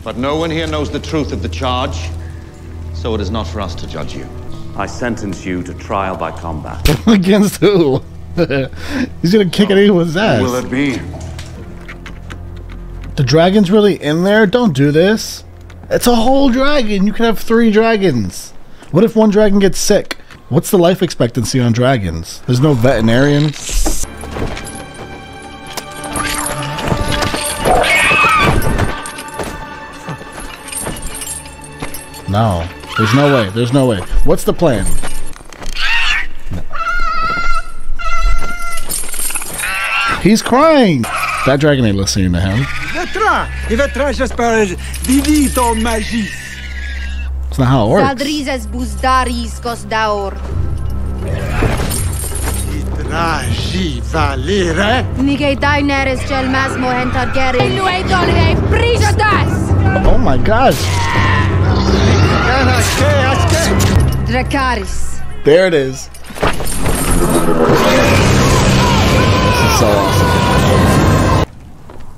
But no one here knows the truth of the charge, so it is not for us to judge you. I sentence you to trial by combat. Against who? He's gonna kick anyone's ass. Who will it be? The dragon's really in there? Don't do this. It's a whole dragon. You can have 3 dragons. What if one dragon gets sick? What's the life expectancy on dragons? There's no veterinarian. No. There's no way. There's no way. What's the plan? He's crying. That dragon ain't listening to him. It's not how it works. Oh my gosh. Dracarys. There it is. This is so awesome.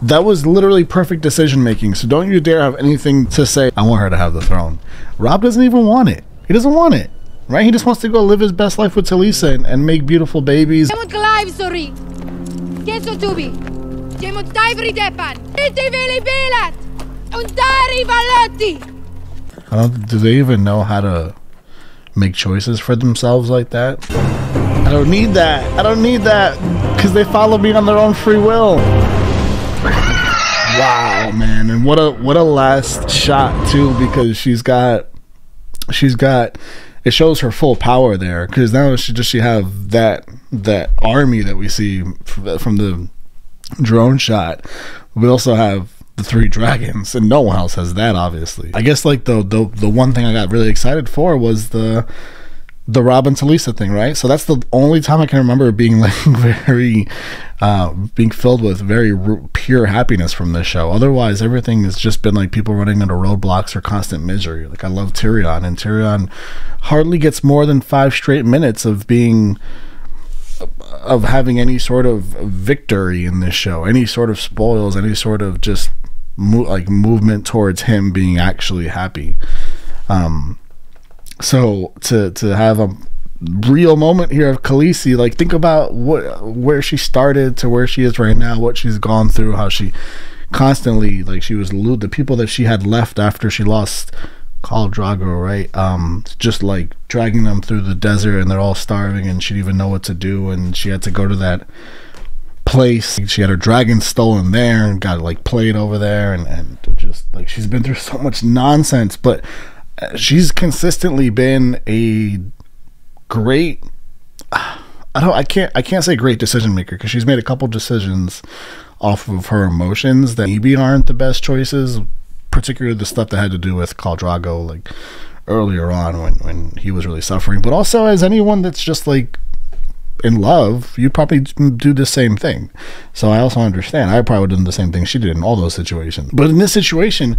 That was literally perfect decision making, so don't you dare have anything to say, I want her to have the throne. Robb doesn't even want it. He doesn't want it. Right? He just wants to go live his best life with Talisa and make beautiful babies. I don't, do they even know how to make choices for themselves like that? I don't need that. I don't need that because they follow me on their own free will. Wow, man. And what a last shot too, because she's got it shows her full power there, because now she have that army that we see from the drone shot. We also have the 3 dragons, and no one else has that, obviously. I guess like the one thing I got really excited for was the Robb and Talisa thing, right? So that's the only time I can remember being like very being filled with very pure happiness from this show. Otherwise, everything has just been like people running into roadblocks or constant misery. Like I love Tyrion, and Tyrion hardly gets more than 5 straight minutes of having any sort of victory in this show, any sort of spoils, any sort of just movement towards him being actually happy. So to have a real moment here of Khaleesi, like think about where she started to where she is right now, what she's gone through, how she constantly, like, she was the people that she had left after she lost Khal Drogo, right? Just like dragging them through the desert, and they're all starving, and she didn't even know what to do, and she had to go to that place. She had her dragon stolen there and got like played over there, and just like she's been through so much nonsense, but she's consistently been a great I can't say great decision maker, because she's made a couple decisions off of her emotions that maybe aren't the best choices, particularly the stuff that had to do with Khal Drogo, like earlier on when he was really suffering. But also, as anyone that's just like in love, you probably do the same thing. So I also understand. I probably would have done the same thing she did in all those situations. But in this situation,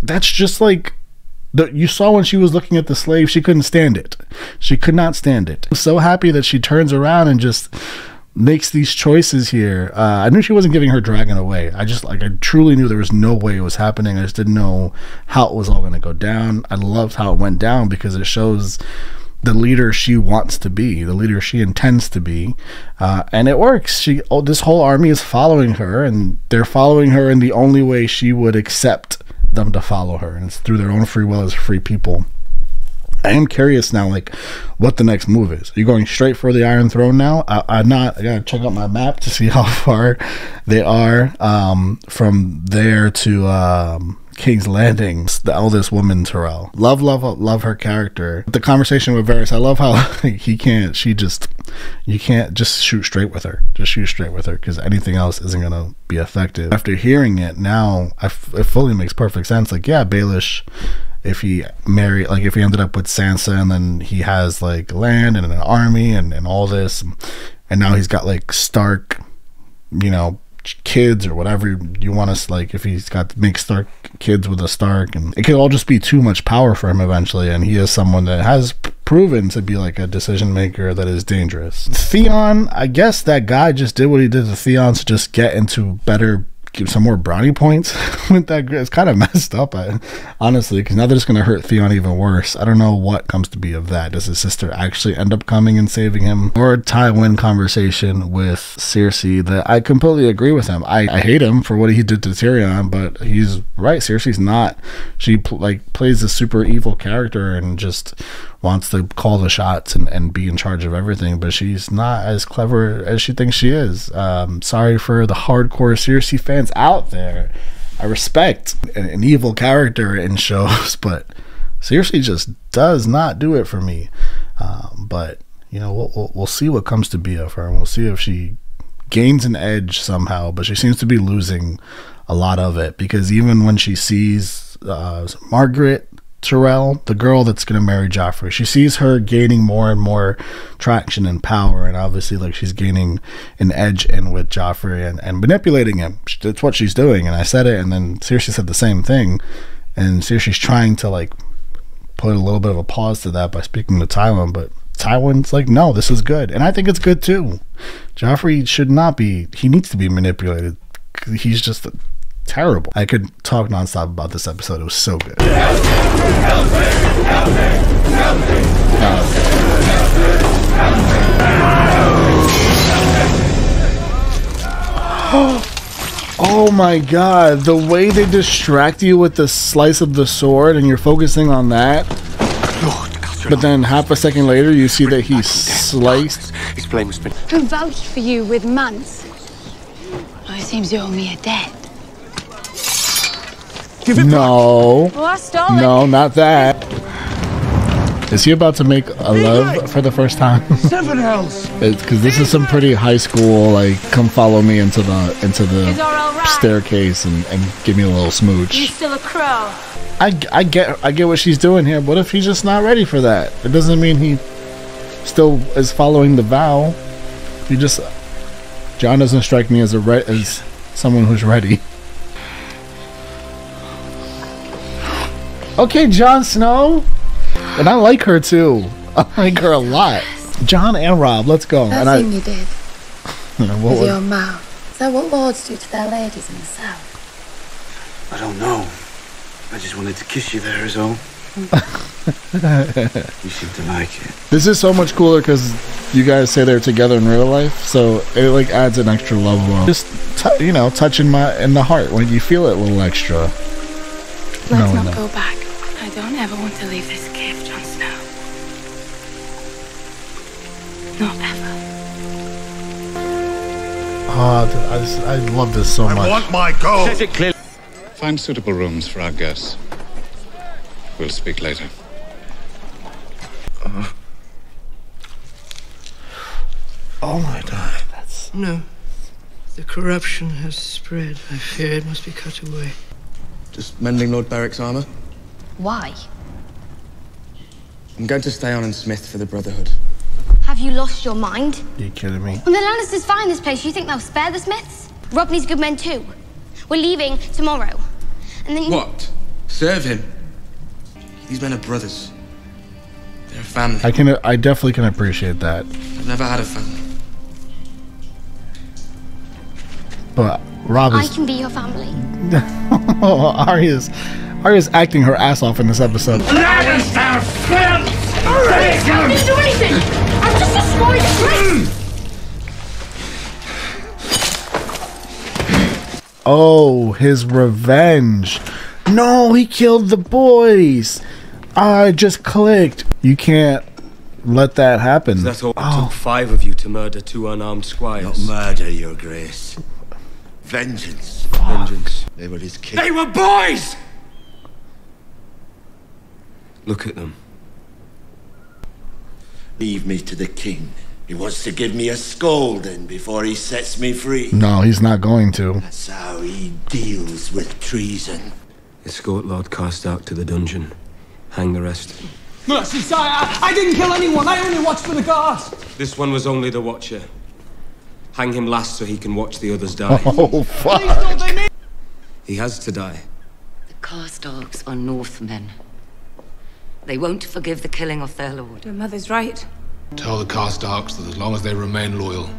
that's just like you saw when she was looking at the slave, she couldn't stand it. She could not stand it. I'm so happy that she turns around and just makes these choices here. I knew she wasn't giving her dragon away. I truly knew there was no way it was happening. I just didn't know how it was all going to go down. I loved how it went down because it shows the leader she wants to be, the leader she intends to be, and it works. This whole army is following her, and they're following her in the only way she would accept them to follow her, and it's through their own free will as free people. I am curious now, like, what the next move is. Are you going straight for the Iron Throne now? I'm not. I gotta check out my map to see how far they are from there to King's Landing. The eldest woman, Tyrell. Love her character. The conversation with Varys, I love how you can't just shoot straight with her. Just shoot straight with her, because anything else isn't gonna be effective. After hearing it now, it fully makes perfect sense. Like, yeah, Baelish, if he ended up with Sansa, and then he has like land and an army and all this, and now he's got like Stark, kids or whatever you want us, like if he's got to make Stark kids with a Stark, and it could all just be too much power for him eventually, and he is someone that has proven to be like a decision maker that is dangerous. Theon, I guess that guy just did what he did to Theon to just get into give some more brownie points with that. It's kind of messed up, honestly, because now they're just going to hurt Theon even worse. I don't know what comes to be of that. Does his sister actually end up coming and saving him? Or a Tywin conversation with Cersei that I completely agree with him. I hate him for what he did to Tyrion, but he's right. Cersei's not. She plays a super evil character and just wants to call the shots and be in charge of everything, but she's not as clever as she thinks she is. Sorry for the hardcore Cersei fans out there. I respect an evil character in shows, but Cersei just does not do it for me. But we'll see what comes to be of her, and we'll see if she gains an edge somehow, but she seems to be losing a lot of it, because even when she sees Margaret Tyrell, the girl that's going to marry Joffrey, she sees her gaining more and more traction and power, and obviously like she's gaining an edge in with Joffrey and manipulating him. That's what she's doing, and I said it, and then Cersei said the same thing, and Cersei's trying to like put a little bit of a pause to that by speaking to Tywin, but Tywin's like, no, this is good, and I think it's good too. Joffrey should not be, he needs to be manipulated. He's just terrible. I could talk nonstop about this episode. It was so good. Oh my god, the way they distract you with the slice of the sword and you're focusing on that, but then half a second later you see that he's sliced. His blame has been... Who vouched for you with Mance? Oh, it seems you owe me a debt. No. Well, I stole it. No, not that. Is he about to make a love for the first time? Seven hells. Because this is some pretty high school, like, come follow me into the staircase and give me a little smooch. You still a crow? I get what she's doing here. What if he's just not ready for that? It doesn't mean he still is following the vow. Jon doesn't strike me as as someone who's ready. Okay, Jon Snow. And I like her too. I like her a lot. Jon and Robb, let's go. That and thing you did with your mouth. Is that what lords do to their ladies in the south? I don't know. I just wanted to kiss you there is all. You seem to like it. This is so much cooler because you guys say they're together in real life, so it like adds an extra level of just touching in the heart when you feel it a little extra. Let's not go back. I don't ever want to leave this cave, Jon Snow. Not ever. Oh, I love this so much. I want my gold. Says it clearly. Find suitable rooms for our guests. We'll speak later. Oh my god. No. The corruption has spread. I fear it must be cut away. Just mending Lord Beric's armor. Why? I'm going to stay on in Smith for the Brotherhood. Have you lost your mind? Are you kidding me? When the Lannisters find this place, you think they'll spare the Smiths? Robb needs good men too. We're leaving tomorrow. And then What? Serve him? These men are brothers. They're a family. I definitely can appreciate that. I've never had a family. But Robb I is... can be your family. Arya's acting her ass off in this episode. Lannister filth! I didn't do anything! I'm just a small Oh, his revenge. No, he killed the boys. I just clicked. You can't let that happen. That's all. It took 5 of you to murder 2 unarmed squires. Not murder, your grace. Vengeance. Vengeance. They were his king. They were boys! Look at them. Leave me to the king. He wants to give me a scolding before he sets me free. No, he's not going to. That's how he deals with treason. Escort Lord Karstark to the dungeon. Hang the rest. Mercy, sire! I didn't kill anyone! I only watched for the guards! This one was only the Watcher. Hang him last so he can watch the others die. Oh, fuck. He has to die. The Karstarks are Northmen. They won't forgive the killing of their lord. Your mother's right. Tell the Karstarks that as long as they remain loyal,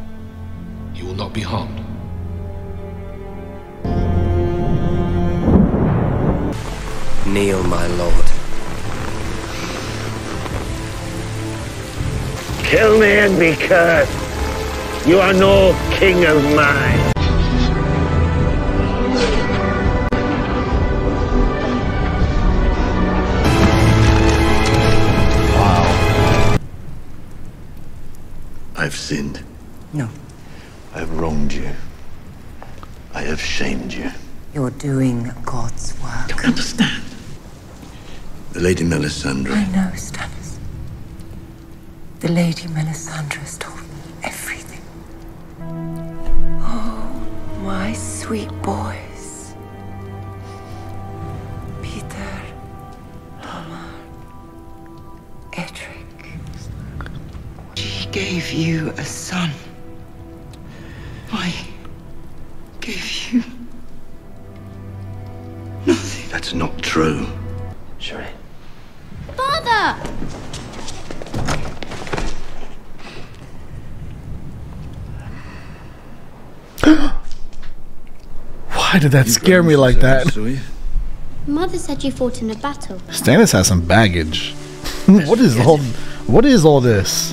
you will not be harmed. Kneel, my lord. Kill me and be cursed. You are no king of mine. I've sinned. No. I have wronged you. I have shamed you. You're doing God's work. Don't understand. The Lady Melisandre. I know, Stannis. The Lady Melisandre has told me everything. my sweet boys. Peter, Hamar, Edric. She gave you a son. I gave you nothing. That's not true. Sure. Father! Why did that scare me like that? Mother said you fought in a battle. Stannis has some baggage. What is all this?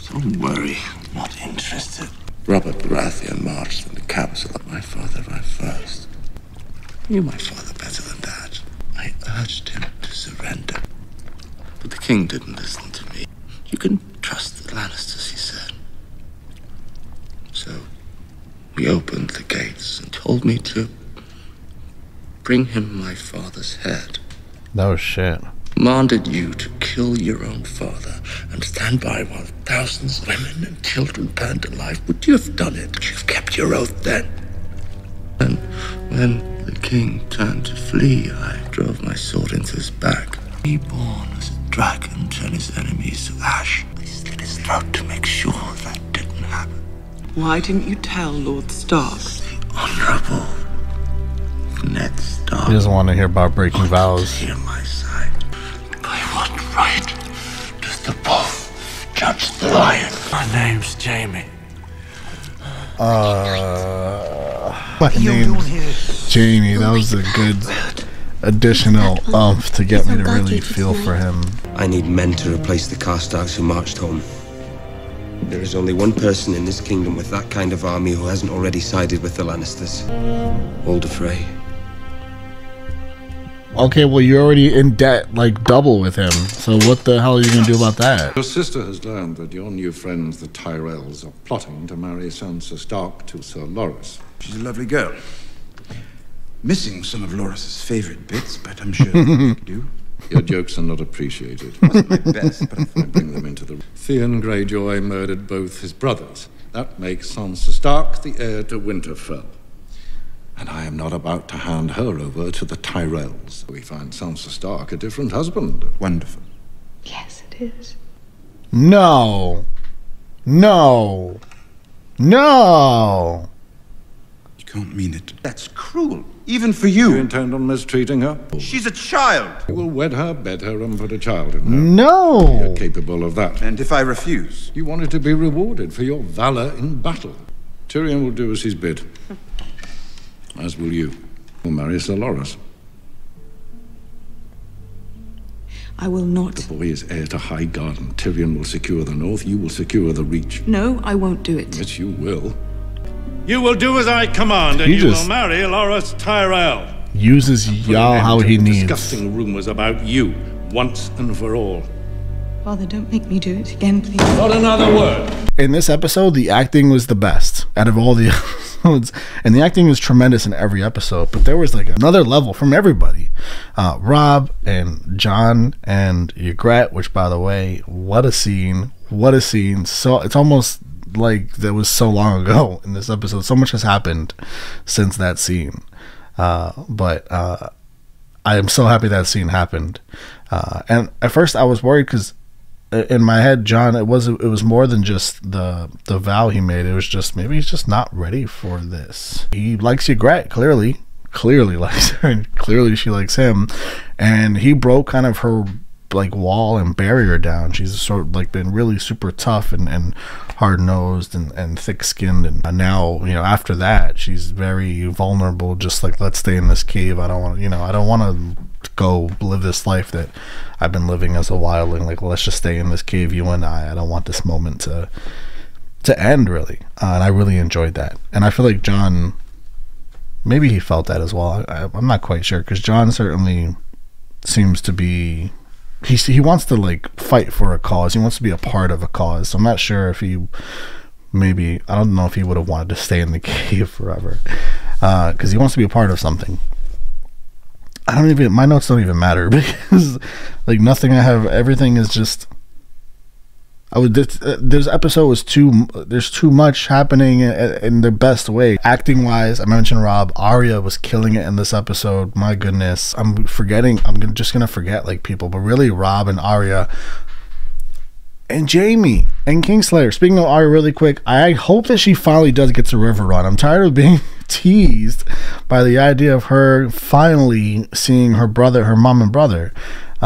Don't worry, I'm not interested. Robert Baratheon marched in the capital of my father right first. I knew my father better than that. I urged him to surrender. But the king didn't listen to me. You can trust the Lannisters, he said. So we opened the gates and told me to bring him my father's head. No shit. Commanded you to kill your own father and stand by while thousands of women and children burned alive. Would you have done it? Would you have kept your oath then? And when the king turned to flee, I drove my sword into his back. Reborn as a dragon turned his enemies to ash. I slit his throat to make sure that didn't happen. Why didn't you tell Lord Stark? Honorable Ned Stark. He doesn't want to hear about breaking vows. Hear my side. By what right does the wolf judge the lion? My name's Jamie. My name's Jamie. That was a good additional to get me to really feel for him. I need men to replace the Karstarks who marched home. There is only one person in this kingdom with that kind of army who hasn't already sided with the Lannisters. Walder Frey. Okay, well, you're already in debt, like, double with him. So what the hell are you going to do about that? Your sister has learned that your new friends, the Tyrells, are plotting to marry Sansa Stark to Sir Loras. She's a lovely girl. Missing some of Loras's favorite bits, but I'm sure we can do. Your jokes are not appreciated. Wasn't my best, but I thought I bring them into the... Theon Greyjoy murdered both his brothers. That makes Sansa Stark the heir to Winterfell. And I am not about to hand her over to the Tyrells. We find Sansa Stark a different husband. Wonderful. Yes, it is. No. No. No. You can't mean it. That's cruel, even for you. You intend on mistreating her? She's a child. You will wed her, bed her, and put a child in her. No. You're capable of that. And if I refuse? You wanted to be rewarded for your valor in battle. Tyrion will do as he's bid. As will you. Will marry Sir Loras. I will not. The boy is heir to Highgarden. Tyrion will secure the north. You will secure the Reach. No, I won't do it. Yes, you will. You will do as I command, and you will marry Loras Tyrell. Uses y'all how he needs. Disgusting rumors about you, once and for all. Father, don't make me do it again, please. Not another word. In this episode, the acting was the best out of all the episodes, and the acting was tremendous in every episode. But there was like another level from everybody. Robb and Jon and Ygritte, which, by the way, what a scene! What a scene! So it's almost like that was so long ago in this episode. So much has happened since that scene. But I am so happy that scene happened. And at first I was worried because in my head, Jon, it was more than just the vow he made. It was just maybe he's just not ready for this. He likes Ygritte, clearly likes her, and clearly she likes him, and he broke kind of her like wall and barrier down. She's sort of like been really super tough and hard-nosed and thick-skinned, and now, you know, after that she's very vulnerable, just like, let's stay in this cave. I don't want to go live this life that I've been living as a wildling. Like, let's just stay in this cave, you and I don't want this moment to end, really. And I really enjoyed that, and I feel like Jon, maybe he felt that as well. I'm not quite sure, because Jon certainly seems to be, he wants to like fight for a cause. He wants to be a part of a cause. So I'm not sure if I don't know if he would have wanted to stay in the cave forever, because he wants to be a part of something. My notes don't even matter, because like nothing I have, everything is just, This episode was there's too much happening in the best way. Acting wise, I mentioned Robb. Arya was killing it in this episode. My goodness, I'm just gonna forget like people, but really Robb and Arya and Jaime and Kingslayer. Speaking of Arya really quick, I hope that she finally does get to River Run. I'm tired of being teased by the idea of her finally seeing her mom and brother.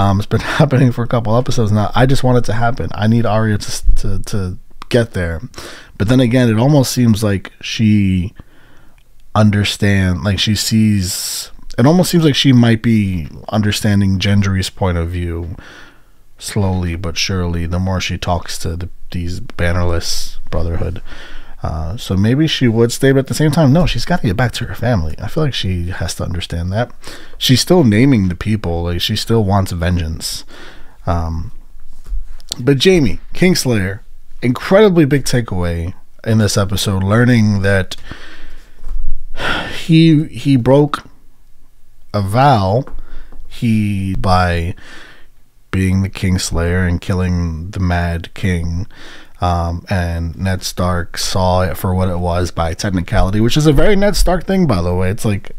It's been happening for a couple episodes now. I just want it to happen. I need Arya to get there. But then again, it almost seems like she understands, like she sees, it almost seems like she might be understanding Gendry's point of view slowly but surely the more she talks to these bannerless Brotherhood. So maybe she would stay, but at the same time, no, she's got to get back to her family. I feel like she has to understand that. She's still naming the people, like she still wants vengeance. But Jaime, Kingslayer, incredibly big takeaway in this episode, learning that he broke a vow by being the Kingslayer and killing the Mad King. And Ned Stark saw it for what it was by technicality, which is a very Ned Stark thing, by the way. It's like,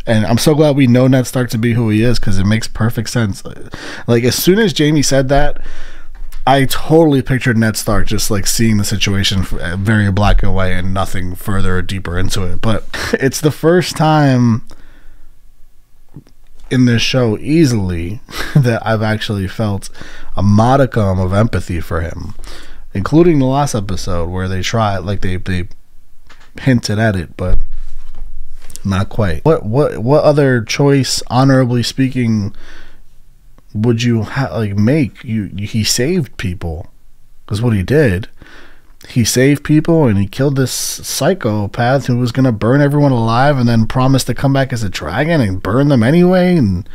and I'm so glad we know Ned Stark to be who he is, because it makes perfect sense. Like, as soon as Jaime said that, I totally pictured Ned Stark just like seeing the situation very black and white and nothing further or deeper into it. But it's the first time in this show easily that I've actually felt a modicum of empathy for him, including the last episode where they tried, like they hinted at it, but not quite. What other choice, honorably speaking, would you make? He saved people, because what he did, he saved people and he killed this psychopath who was gonna burn everyone alive and then promised to come back as a dragon and burn them anyway and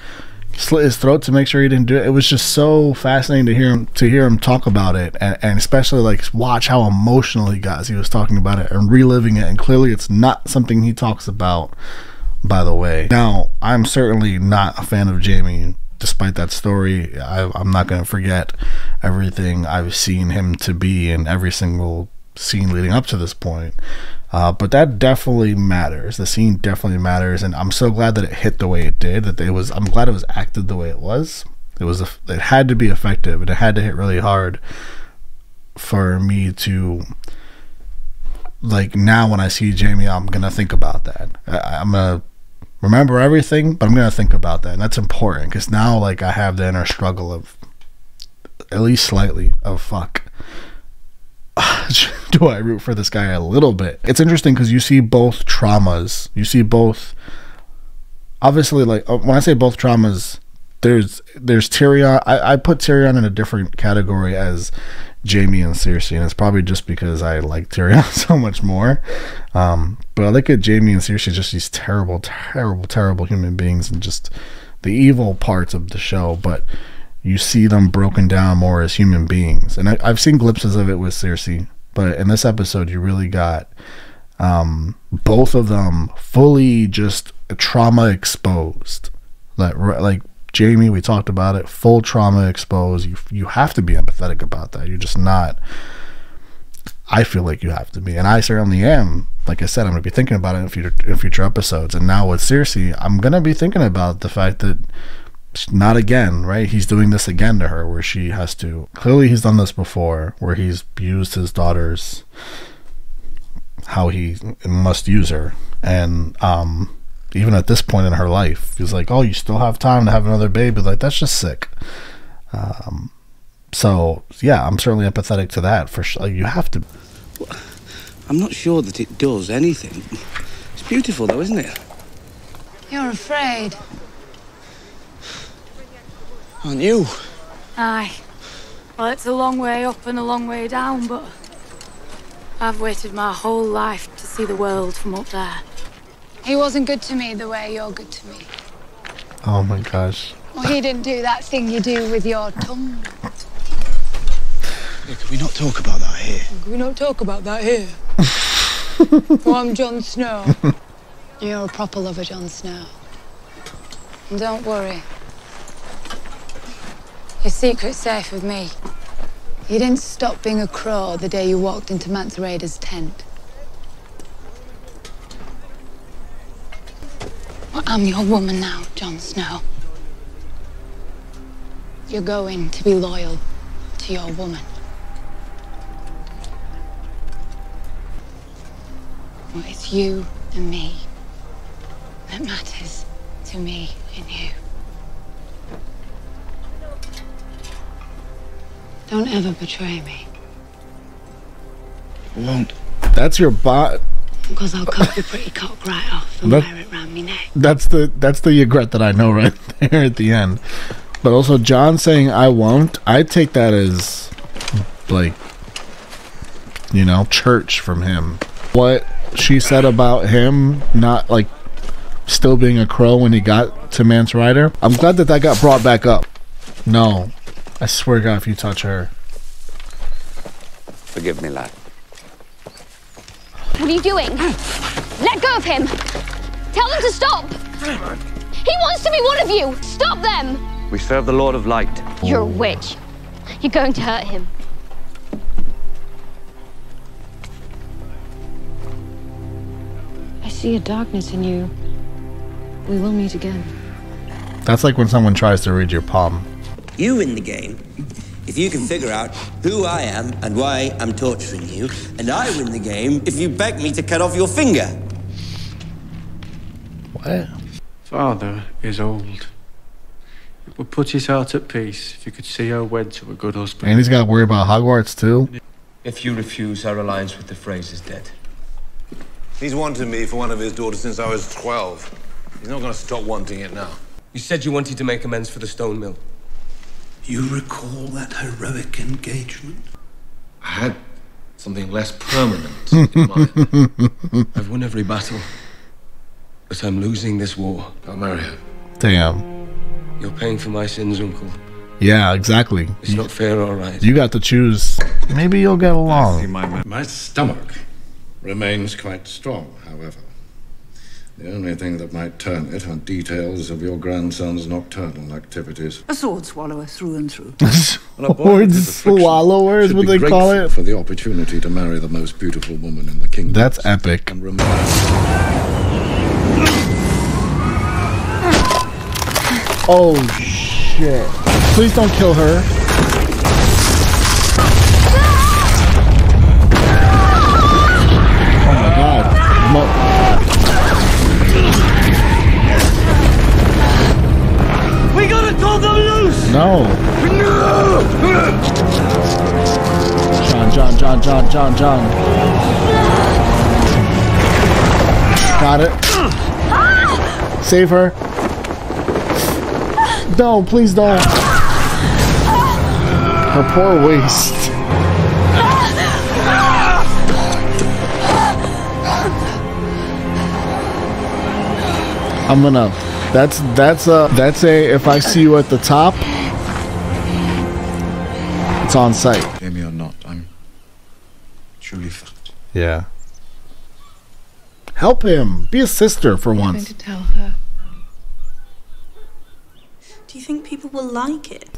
slit his throat to make sure he didn't do it. It was just so fascinating to hear him talk about it, and especially like watch how emotional he got as he was talking about it and reliving it. And clearly it's not something he talks about, by the way. Now, I'm certainly not a fan of Jaime despite that story. I'm not going to forget everything I've seen him to be in every single scene leading up to this point. But that definitely matters. The scene definitely matters, and I'm so glad that it hit the way it did. I'm glad it was acted the way it was. It had to be effective, and it had to hit really hard for me to, like, now when I see Jaime, I'm gonna think about that. I'm gonna remember everything, but I'm gonna think about that, and that's important, because now, like, I have the inner struggle of, at least slightly, of fuck. Do I root for this guy a little bit? It's interesting because you see both traumas. You see both, obviously, like, when I say both traumas, there's Tyrion. I put Tyrion in a different category as Jaime and Cersei, and it's probably just because I like Tyrion so much more. But I look at Jaime and Cersei, just these terrible, terrible, terrible human beings, and just the evil parts of the show. But you see them broken down more as human beings, and I've seen glimpses of it with Cersei, but in this episode you really got both of them fully just trauma exposed. Like Jaime, we talked about it, full trauma exposed. You have to be empathetic about that. You're just not. I feel like you have to be, and I certainly am. Like I said, I'm going to be thinking about it in future episodes, and now with Cersei, I'm going to be thinking about the fact that not again, right? He's doing this again to her, where she has to, clearly he's done this before, where he's used his daughters how he must use her. And even at this point in her life, he's like, oh, you still have time to have another baby. Like, that's just sick. So yeah, I'm certainly empathetic to that, for sure. You have to. I'm not sure that it does anything. It's beautiful though, isn't it? You're afraid. Aren't you? Aye. Well, it's a long way up and a long way down, but I've waited my whole life to see the world from up there. He wasn't good to me the way you're good to me. Oh my gosh. Well, he didn't do that thing you do with your tongue. Yeah, can we not talk about that here? Can we not talk about that here? Well, I'm Jon Snow. You're a proper lover, Jon Snow. And don't worry. Your secret's safe with me. You didn't stop being a crow the day you walked into Mance Rayder's tent. Well, I'm your woman now, Jon Snow. You're going to be loyal to your woman. Well, it's you and me that matters to me and you. Don't ever betray me. I won't. That's your bot. Because I'll cut your pretty cock right off and wear it round me neck. That's the Ygritte that I know right there at the end. But also Jon saying I won't, I take that as like, you know, church from him. What she said about him not like still being a crow when he got to Mance Rayder, I'm glad that that got brought back up. No, I swear to God, if you touch her. Forgive me, lad. What are you doing? Let go of him! Tell them to stop! He wants to be one of you! Stop them! We serve the Lord of Light. You're a witch. You're going to hurt him. I see a darkness in you. We will meet again. That's like when someone tries to read your palm. You win the game if you can figure out who I am and why I'm torturing you, and I win the game if you beg me to cut off your finger. What? Father is old. It would put his heart at peace if you could see her wed to a good husband. And he's got to worry about Hogwarts too. If you refuse, our alliance with the Freys is dead. He's wanted me for one of his daughters since I was 12. He's not going to stop wanting it now. You said you wanted to make amends for the stone mill. You recall that heroic engagement? I had something less permanent in mind. I've won every battle, but I'm losing this war. I'll marry her. Damn. You're paying for my sins, Uncle. Yeah, exactly. It's not fair or right. You got to choose. Maybe you'll get along. My stomach remains quite strong, however. The only thing that might turn it are details of your grandson's nocturnal activities. A sword swallower through and through. Sword swallower is what they call it. For the opportunity to marry the most beautiful woman in the kingdom. That's epic. And remember. Oh shit. Please don't kill her. Oh my god. We gotta call them loose! No. John. Got it. Save her. No, please don't. Her poor waist. I'm gonna. That's a. If I see you at the top, it's on site. Jamie or not, I'm truly fucked. Yeah. Help him. Be a sister for I'm going once. to tell her. Do you think people will like it?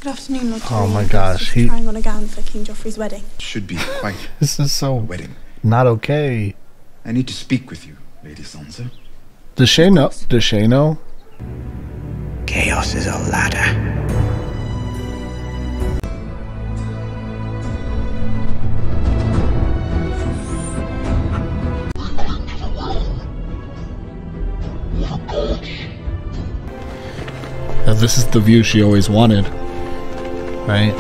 Good afternoon, Lord. Oh my Tyrion. gosh, Just he. trying on a gown for King Joffrey's wedding. Should be quite This is so wedding. not okay. I need to speak with you, Lady Sansa. Does Shay know? Does Shay know? Chaos is a ladder. This is the view she always wanted, right?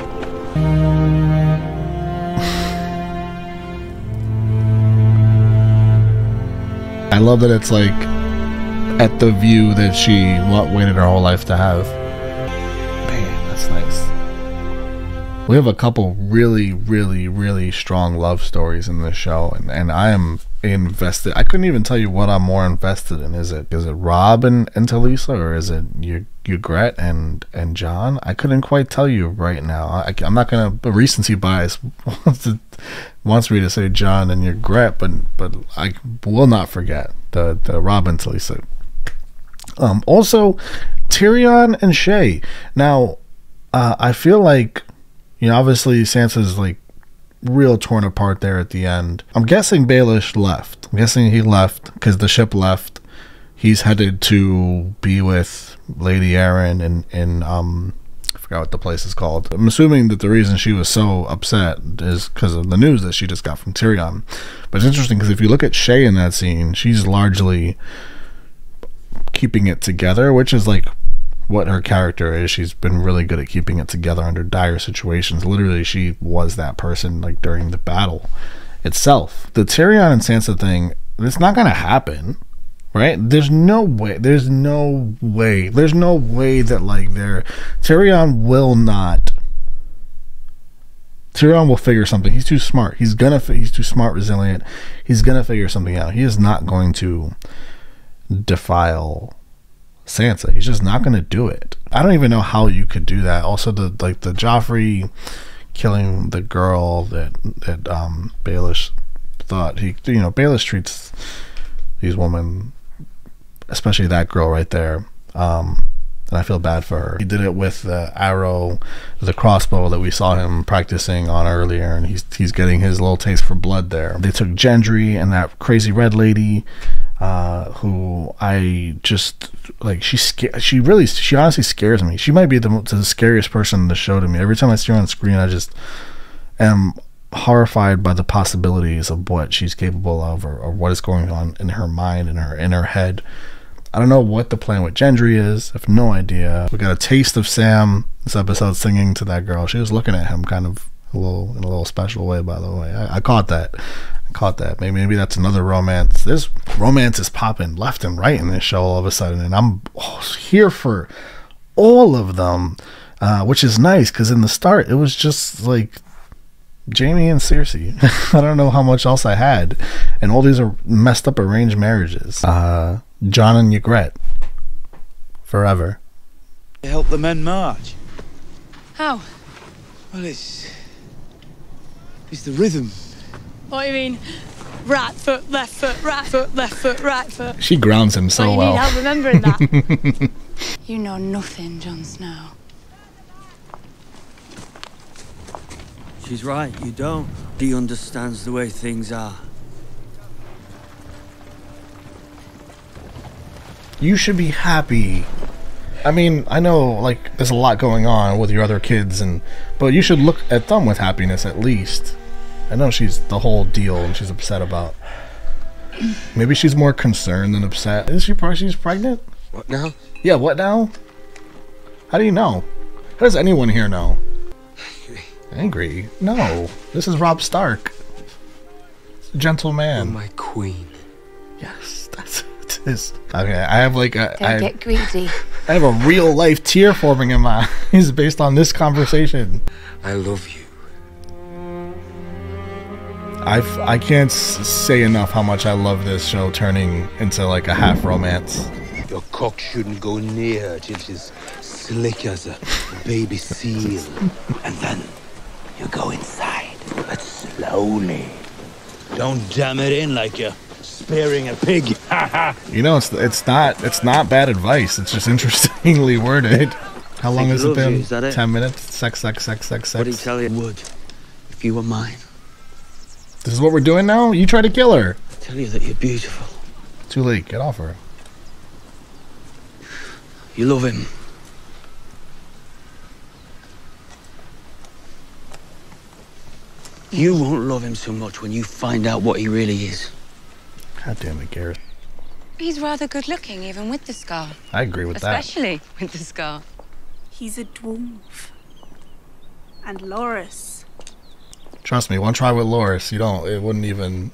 I love that it's like at the view that she waited her whole life to have. Man, that's nice. We have a couple really strong love stories in this show, and I am invested. I couldn't even tell you what I'm more invested in. Is it Robb and Talisa, or is it Ygritte and Jon? I couldn't quite tell you right now. I'm not gonna. But recency bias wants me to say Jon and Ygritte, but I will not forget the Robb and Talisa. Also, Tyrion and Shay. Now, I feel like, You know, obviously Sansa's like real torn apart there at the end. I'm guessing Baelish left. I'm guessing he left because the ship left. He's headed to be with Lady Arryn in I forgot what the place is called. I'm assuming that the reason she was so upset is because of the news that she just got from Tyrion. But it's interesting because if you look at Shae in that scene, she's largely keeping it together, which is like what her character is. She's been really good at keeping it together under dire situations. Literally, she was that person like during the battle itself. The Tyrion and Sansa thing, it's not going to happen. Right? There's no way that like Tyrion will figure something. He's too smart. He's too smart, resilient. He's gonna figure something out. He is not going to defile Sansa. He's just not gonna do it. I don't even know how you could do that. Also, the Joffrey killing the girl that Baelish thought Baelish treats these women, especially that girl right there, and I feel bad for her. He did it with the arrow, the crossbow that we saw him practicing on earlier, and he's getting his little taste for blood there. They took Gendry and that crazy red lady, who I just like. She honestly scares me. She might be the scariest person in the show to me. Every time I see her on screen, I just am horrified by the possibilities of what she's capable of, or what is going on in her mind, in her head. I don't know what the plan with Gendry is. I have no idea. We got a taste of Sam this episode singing to that girl. She was looking at him kind of in a little special way, by the way. I caught that. Maybe that's another romance. This romance is popping left and right in this show all of a sudden, and I'm here for all of them, which is nice, because in the start it was just like Jaime and Cersei. I don't know how much else I had, and all these are messed up arranged marriages. Jon and Ygritte forever. Help the men march. How? Well, it's the rhythm. What do you mean? Right foot, left foot, right foot, left foot, right foot. She grounds him so well. You need help remembering that. You know nothing, Jon Snow. She's right, you don't. He understands the way things are. You should be happy. I mean, I know, like, there's a lot going on with your other kids, but you should look at them with happiness at least. I know she's the whole deal and she's upset about. Maybe she's more concerned than upset. She's pregnant? What now? Yeah, what now? How do you know? How does anyone here know? Angry? No. This is Robb Stark. Gentleman. You're my queen. Yes, that's it is. Okay, I have like a... Don't get greedy. I have a real life tear forming in my eyes based on this conversation. I love you. I can't say enough how much I love this show turning into like a half romance. Your cock shouldn't go near till she's slick as a baby seal. And then you go inside, but slowly. Don't jam it in like you're spearing a pig. You know, it's not bad advice. It's just interestingly worded. How long has it been? 10 minutes? Sex. What do you tell you would if you were mine? This is what we're doing now? You try to kill her. I tell you that you're beautiful. Too late. Get off her. You love him. You won't love him so much when you find out what he really is. God damn it, Gareth. He's rather good looking, even with the scar. I agree with that. Especially with the scar. He's a dwarf. And Loras. Trust me, one try with Loras, it wouldn't even...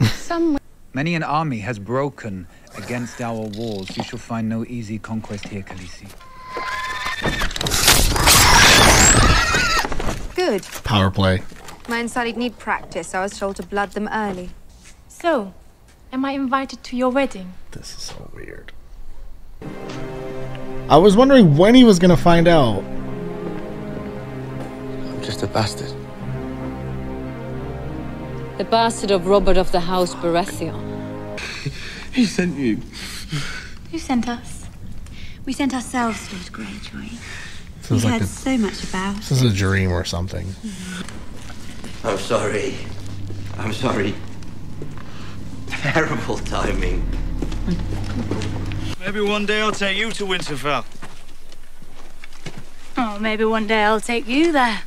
Many an army has broken against our walls. You shall find no easy conquest here, Khaleesi. Good. Power play. Mine said he'd need practice. I was told to blood them early. So, am I invited to your wedding? This is so weird. I was wondering when he was gonna find out. I'm just a bastard. The bastard of Robert of the House Baratheon. He sent you. Who sent us? We sent ourselves, Lord Greyjoy. This is We like heard so much about this is a dream or something. I'm sorry. I'm sorry. Terrible timing. Maybe one day I'll take you to Winterfell. Oh, maybe one day I'll take you there.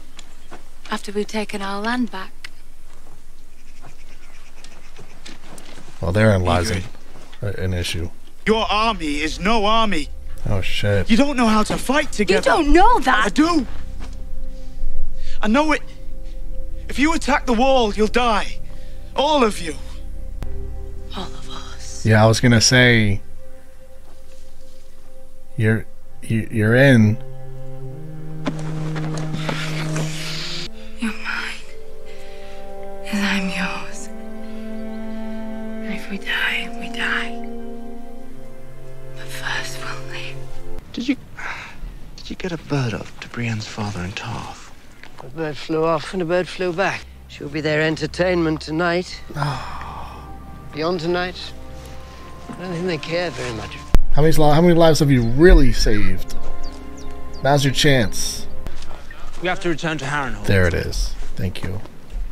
After we've taken our land back. Well, therein lies an issue. Your army is no army. Oh shit. You don't know how to fight together. You don't know that. I do. I know it. If you attack the wall, you'll die. All of you. All of us. Yeah, I was gonna say you're in. You're mine. And I'm yours. And if we die, we die. But first we'll live. Did you get a bird up to Brienne's father in Tarth? A bird flew off and a bird flew back. She'll be their entertainment tonight. Beyond tonight, I don't think they care very much. How many lives have you really saved? Now's your chance. We have to return to Harrenhal. There it is. Thank you.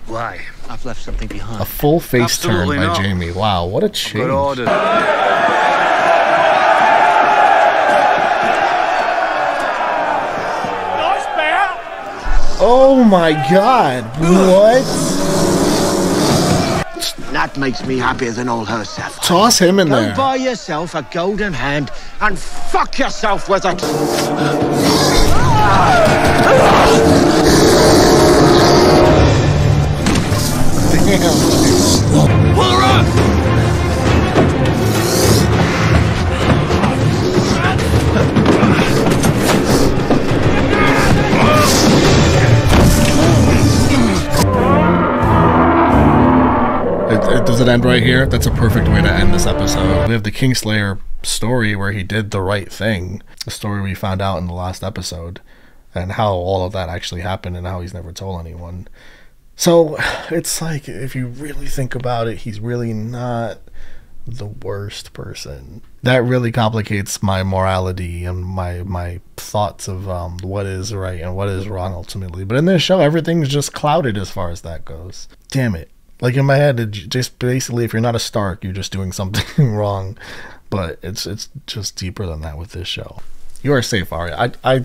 Why? I've left something behind. A full face turn Absolutely by not. Jamie. Wow, what a change. Good orders. Oh my god, what? That makes me happier than all her Sapphire. Toss him in Go there. buy yourself a golden hand and fuck yourself with it. Damn. Pull her up! Does it end right here? That's a perfect way to end this episode. We have the Kingslayer story where he did the right thing. The story we found out in the last episode. And how all of that actually happened and how he's never told anyone. So, it's like, if you really think about it, he's really not the worst person. That really complicates my morality and my thoughts of what is right and what is wrong ultimately. But in this show, everything's just clouded as far as that goes. Damn it. Like in my head, it just basically, if you're not a Stark, you're just doing something wrong. But it's just deeper than that with this show. You are safe, Arya. I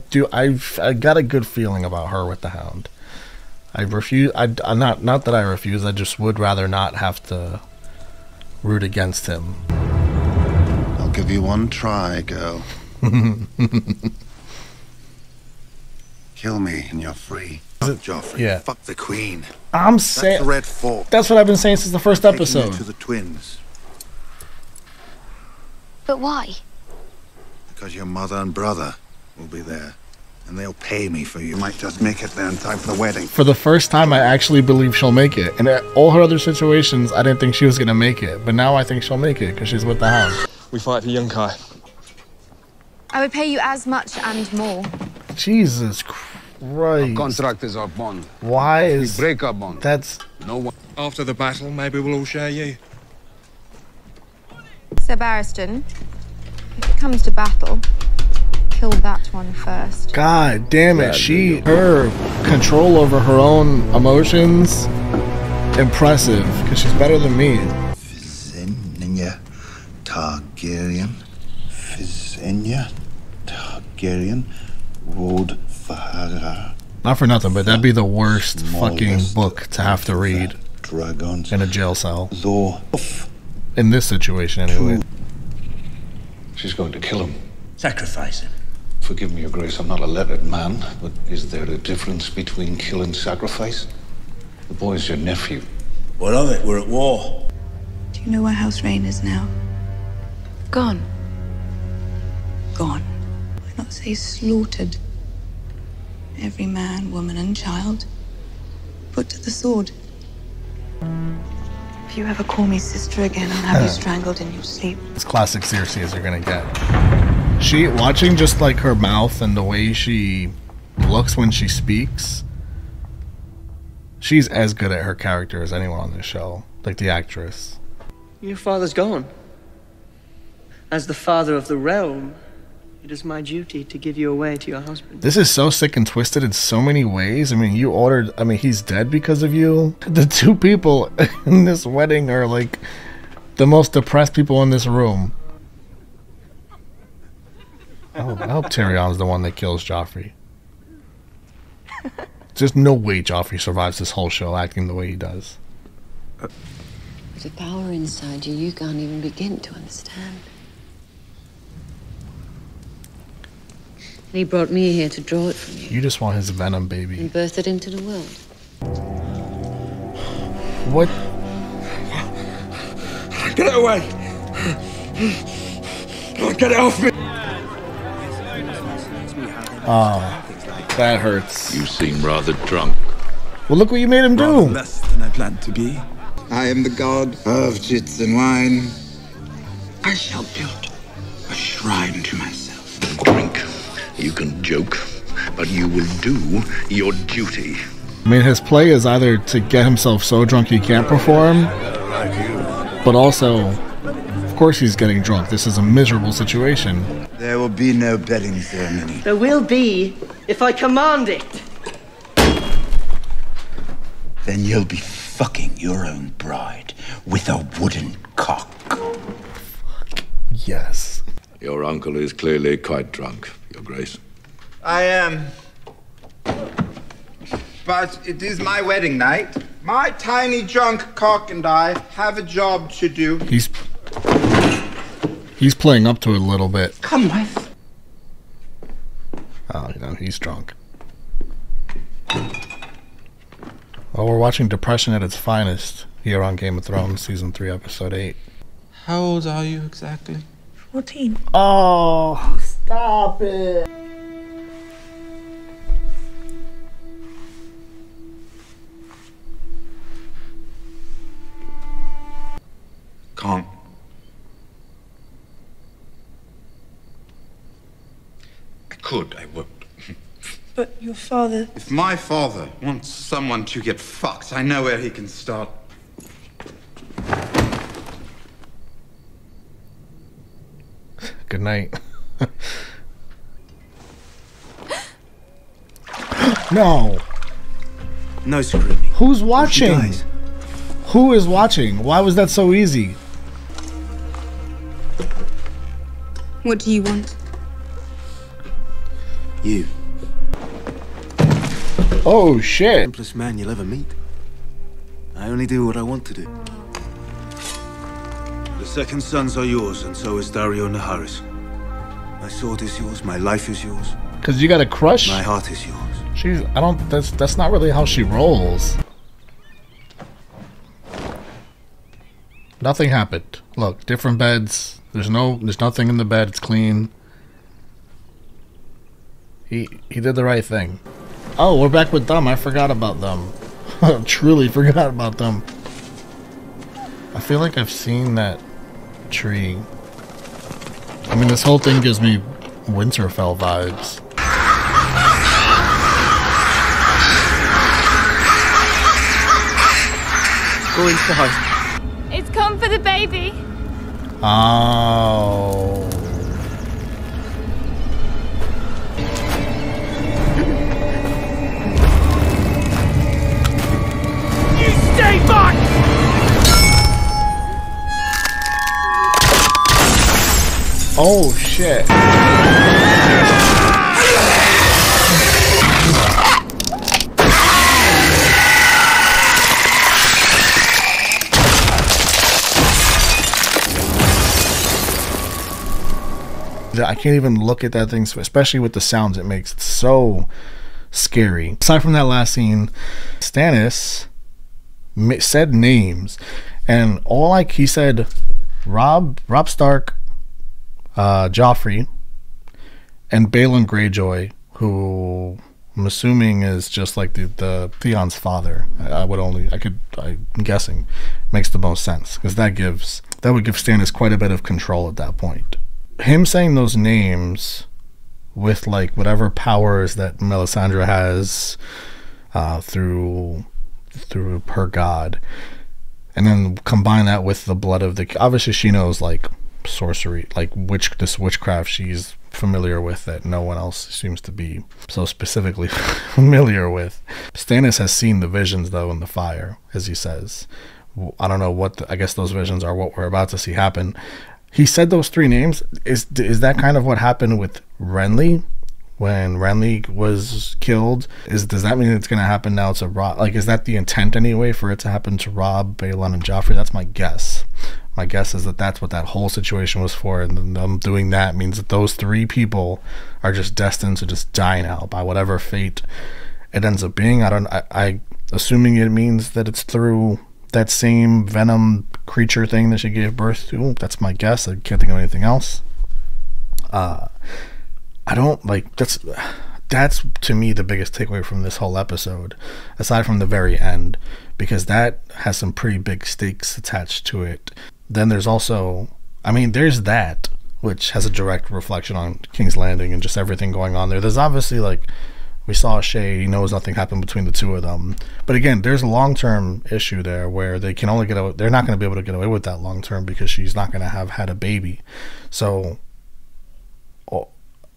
got a good feeling about her with the Hound. I refuse. Not that I refuse. I just would rather not have to root against him. I'll give you one try, girl. Kill me and you're free. Fuck Joffrey. Yeah. Fuck the Queen. I'm saying that's the Red Fork. That's what I've been saying since the first Taking episode. you to the twins. But why? Because your mother and brother will be there. And they'll pay me for you. You might just make it there in time for the wedding. For the first time, I actually believe she'll make it. And all her other situations, I didn't think she was going to make it. But now I think she'll make it because she's with the Hound. We fight for Yunkai. I would pay you as much and more. Jesus Christ. Our contract is our bond. Why is... We break our bond. That's... No one... After the battle, maybe we'll all share you. Sir Barristan, if it comes to battle, kill that one first. God damn it. Her control over her own emotions, impressive. Because she's better than me. Visenya Targaryen. Visenya Targaryen. Road Fahara. Not for nothing, but that'd be the worst fucking book to have to read Dragons in a jail cell. Though in this situation, anyway. She's going to kill him. Sacrifice him. Forgive me, Your Grace, I'm not a lettered man, but is there a difference between kill and sacrifice? The boy's your nephew. What of it? We're at war. Do you know where House Rain is now? Gone. Gone. Why not say slaughtered? Every man, woman, and child put to the sword. If you ever call me sister again, I'll have you strangled in your sleep. It's classic Cersei as you're gonna get. She, watching just like her mouth and the way she looks when she speaks, she's as good at her character as anyone on this show. Like the actress. Your father's gone. As the father of the realm, It is my duty to give you away to your husband. This is so sick and twisted in so many ways. I mean, he's dead because of you. The two people in this wedding are like the most depressed people in this room. I hope Tyrion's the one that kills Joffrey. There's no way Joffrey survives this whole show acting the way he does. There's a power inside you can't even begin to understand. And he brought me here to draw it from you. You just want his venom, baby. And birth it into the world. What? Get it away! Get it off me! That hurts. You seem rather drunk. Well, look what you made him do. Less than I planned to be. I am the god of chits and wine. I shall build a shrine to myself. Drink. You can joke, but you will do your duty. I mean, his play is either to get himself so drunk he can't perform, but also, of course he's getting drunk. This is a miserable situation. There will be no betting ceremony. There will be, if I command it. Then you'll be fucking your own bride with a wooden cock. Yes. Your uncle is clearly quite drunk, Your Grace. I am. But it is my wedding night. My tiny drunk cock and I have a job to do. He's playing up to it a little bit. Come with. Oh, you know, he's drunk. Well, we're watching depression at its finest here on Game of Thrones, Season 3, Episode 8. How old are you exactly? 14. Oh, stop it. Can't. I could, I would. But your father... If my father wants someone to get fucked, I know where he can start. Good night. No. No screaming. Who's watching? Who is watching? Why was that so easy? What do you want? You. Oh shit. Simplest man you'll ever meet. I only do what I want to do. The second sons are yours, and so is Dario Naharis. My sword is yours, my life is yours. Cause you got a crush? My heart is yours. That's not really how she rolls. Nothing happened. Look, different beds. There's nothing in the bed, it's clean. He did the right thing. Oh, we're back with them. I forgot about them. Truly forgot about them. I feel like I've seen that tree. I mean, this whole thing gives me Winterfell vibes. Go inside. It's come for the baby. Oh. Stay back! Oh shit. I can't even look at that thing, especially with the sounds it makes. It's so scary. Aside from that last scene, Stannis said names, and he said Robb Stark, Joffrey, and Balon Greyjoy, who I'm assuming is just like the Theon's father. I'm guessing makes the most sense, because that would give Stannis quite a bit of control at that point. Him saying those names with like whatever powers that Melisandre has through her god, and then combine that with the blood of the, obviously she knows like sorcery, like witchcraft. She's familiar with that no one else seems to be so specifically familiar with. Stannis has seen the visions, though, in the fire, as he says. I don't know what I guess those visions are what we're about to see happen. He said those 3 names. Is that kind of what happened with Renly when Renly was killed? Does that mean it's going to happen now to Robb? Like, is that the intent anyway, for it to happen to Robb, Balon, and Joffrey? That's my guess. My guess is that that's what that whole situation was for, and them doing that means that those 3 people are just destined to just die now by whatever fate it ends up being. I assuming it means that it's through that same venom creature thing that she gave birth to. That's my guess. I can't think of anything else. I don't like that's to me the biggest takeaway from this whole episode, aside from the very end, because that has some pretty big stakes attached to it. Then there's also, I mean, there's that, which has a direct reflection on King's Landing and just everything going on there. There's obviously, like, we saw Shae, he knows nothing happened between the 2 of them. But again, there's a long-term issue there where they can only get away, they're not going to be able to get away with that long-term because she's not going to have had a baby. So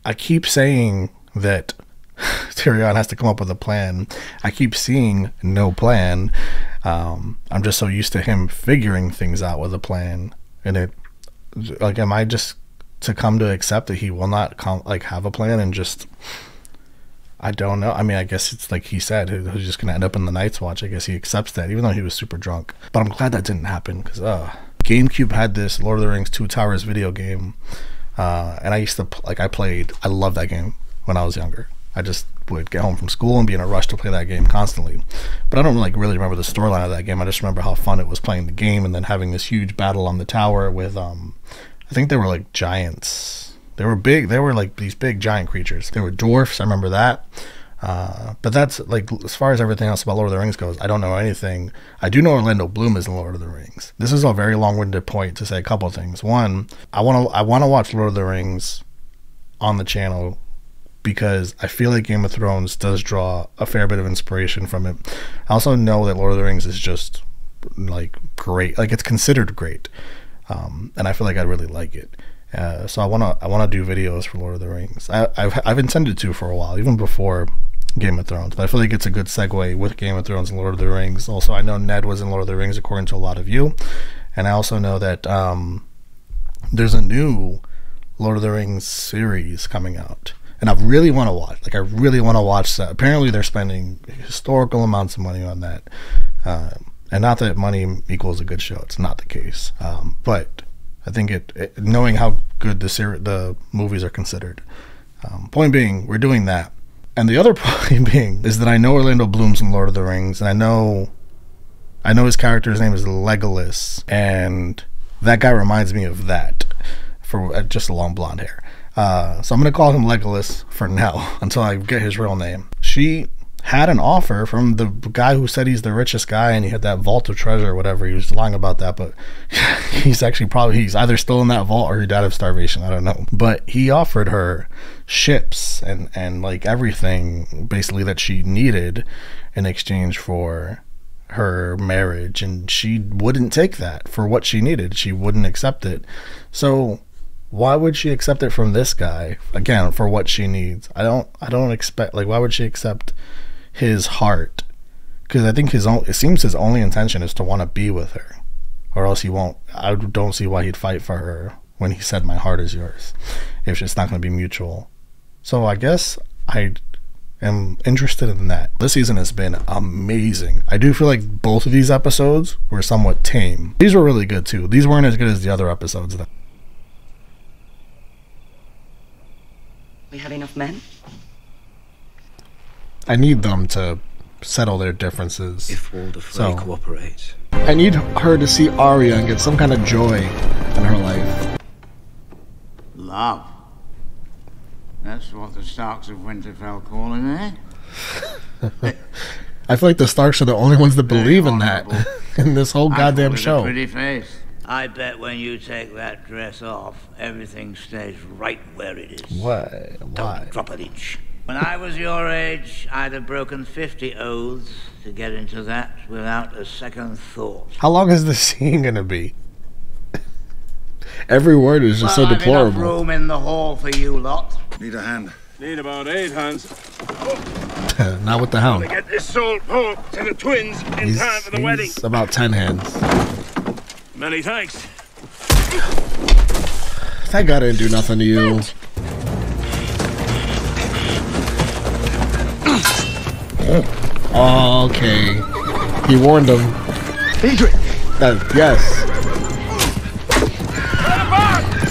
I keep saying that Tyrion has to come up with a plan. I keep seeing no plan. I'm just so used to him figuring things out with a plan, and it, like, am I just to come to accept that he will not have a plan and just, I don't know. I mean, I guess it's like he said, he's just gonna end up in the Night's Watch. I guess he accepts that, even though he was super drunk. But I'm glad that didn't happen, because GameCube had this Lord of the Rings 2 Towers video game, and I used to I loved that game when I was younger. I just would get home from school and be in a rush to play that game constantly. But I don't really remember the storyline of that game. I just remember how fun it was playing the game and then having this huge battle on the tower with, I think they were like giants. They were big. They were like these big giant creatures. They were dwarfs. I remember that. But that's, like, as far as everything else about Lord of the Rings goes, I don't know anything. I do know Orlando Bloom is in Lord of the Rings. This is a very long-winded point to say a couple of things. One, I want to watch Lord of the Rings on the channel, because I feel like Game of Thrones does draw a fair bit of inspiration from it. I also know that Lord of the Rings is just, like, great. Like, it's considered great. And I feel like I really like it. So I wanna do videos for Lord of the Rings. I've intended to for a while, even before Game of Thrones. But I feel like it's a good segue with Game of Thrones and Lord of the Rings. Also, I know Ned was in Lord of the Rings, according to a lot of you. And I also know that there's a new Lord of the Rings series coming out. And I really want to watch. Like, I really want to watch that. Apparently, they're spending historical amounts of money on that. And not that money equals a good show. It's not the case. But I think knowing how good the movies are considered. Point being, we're doing that. And the other point being is that I know Orlando Bloom's in Lord of the Rings. And I know his character's name is Legolas. And that guy reminds me of that. For just long blonde hair. So I'm going to call him Legolas for now until I get his real name. She had an offer from the guy who said he's the richest guy and he had that vault of treasure or whatever. He was lying about that, but he's either still in that vault or he died of starvation. I don't know. But he offered her ships and like everything basically that she needed in exchange for her marriage, and she wouldn't take that for what she needed. She wouldn't accept it. So why would she accept it from this guy again for what she needs? I don't expect, like, why would she accept his heart? Because I think it seems his only intention is to want to be with her, or else he won't. I don't see why he'd fight for her when he said my heart is yours if it's not going to be mutual. So I guess I am interested in that. This season has been amazing. I do feel like both of these episodes were somewhat tame. These were really good too. These weren't as good as the other episodes though. We have enough men? I need them to settle their differences. If Walder Frey cooperates. I need her to see Arya and get some kind of joy in her life. Love. That's what the Starks of Winterfell call it, eh? I feel like the Starks are the only ones that believe in that in this whole goddamn show. Pretty face. I bet when you take that dress off, everything stays right where it is. Why? Don't drop an inch. When I was your age, I'd have broken 50 oaths to get into that without a second thought. How long is this scene gonna be? Every word is just so I've enough deplorable. room in the hall for you lot. Need a hand. Need about 8 hands. Not with the hound. To get this salt pork to the twins in time for the wedding. He's about 10 hands. Many thanks. That guy didn't do nothing to you. Okay. He warned him. Adrian! Yes.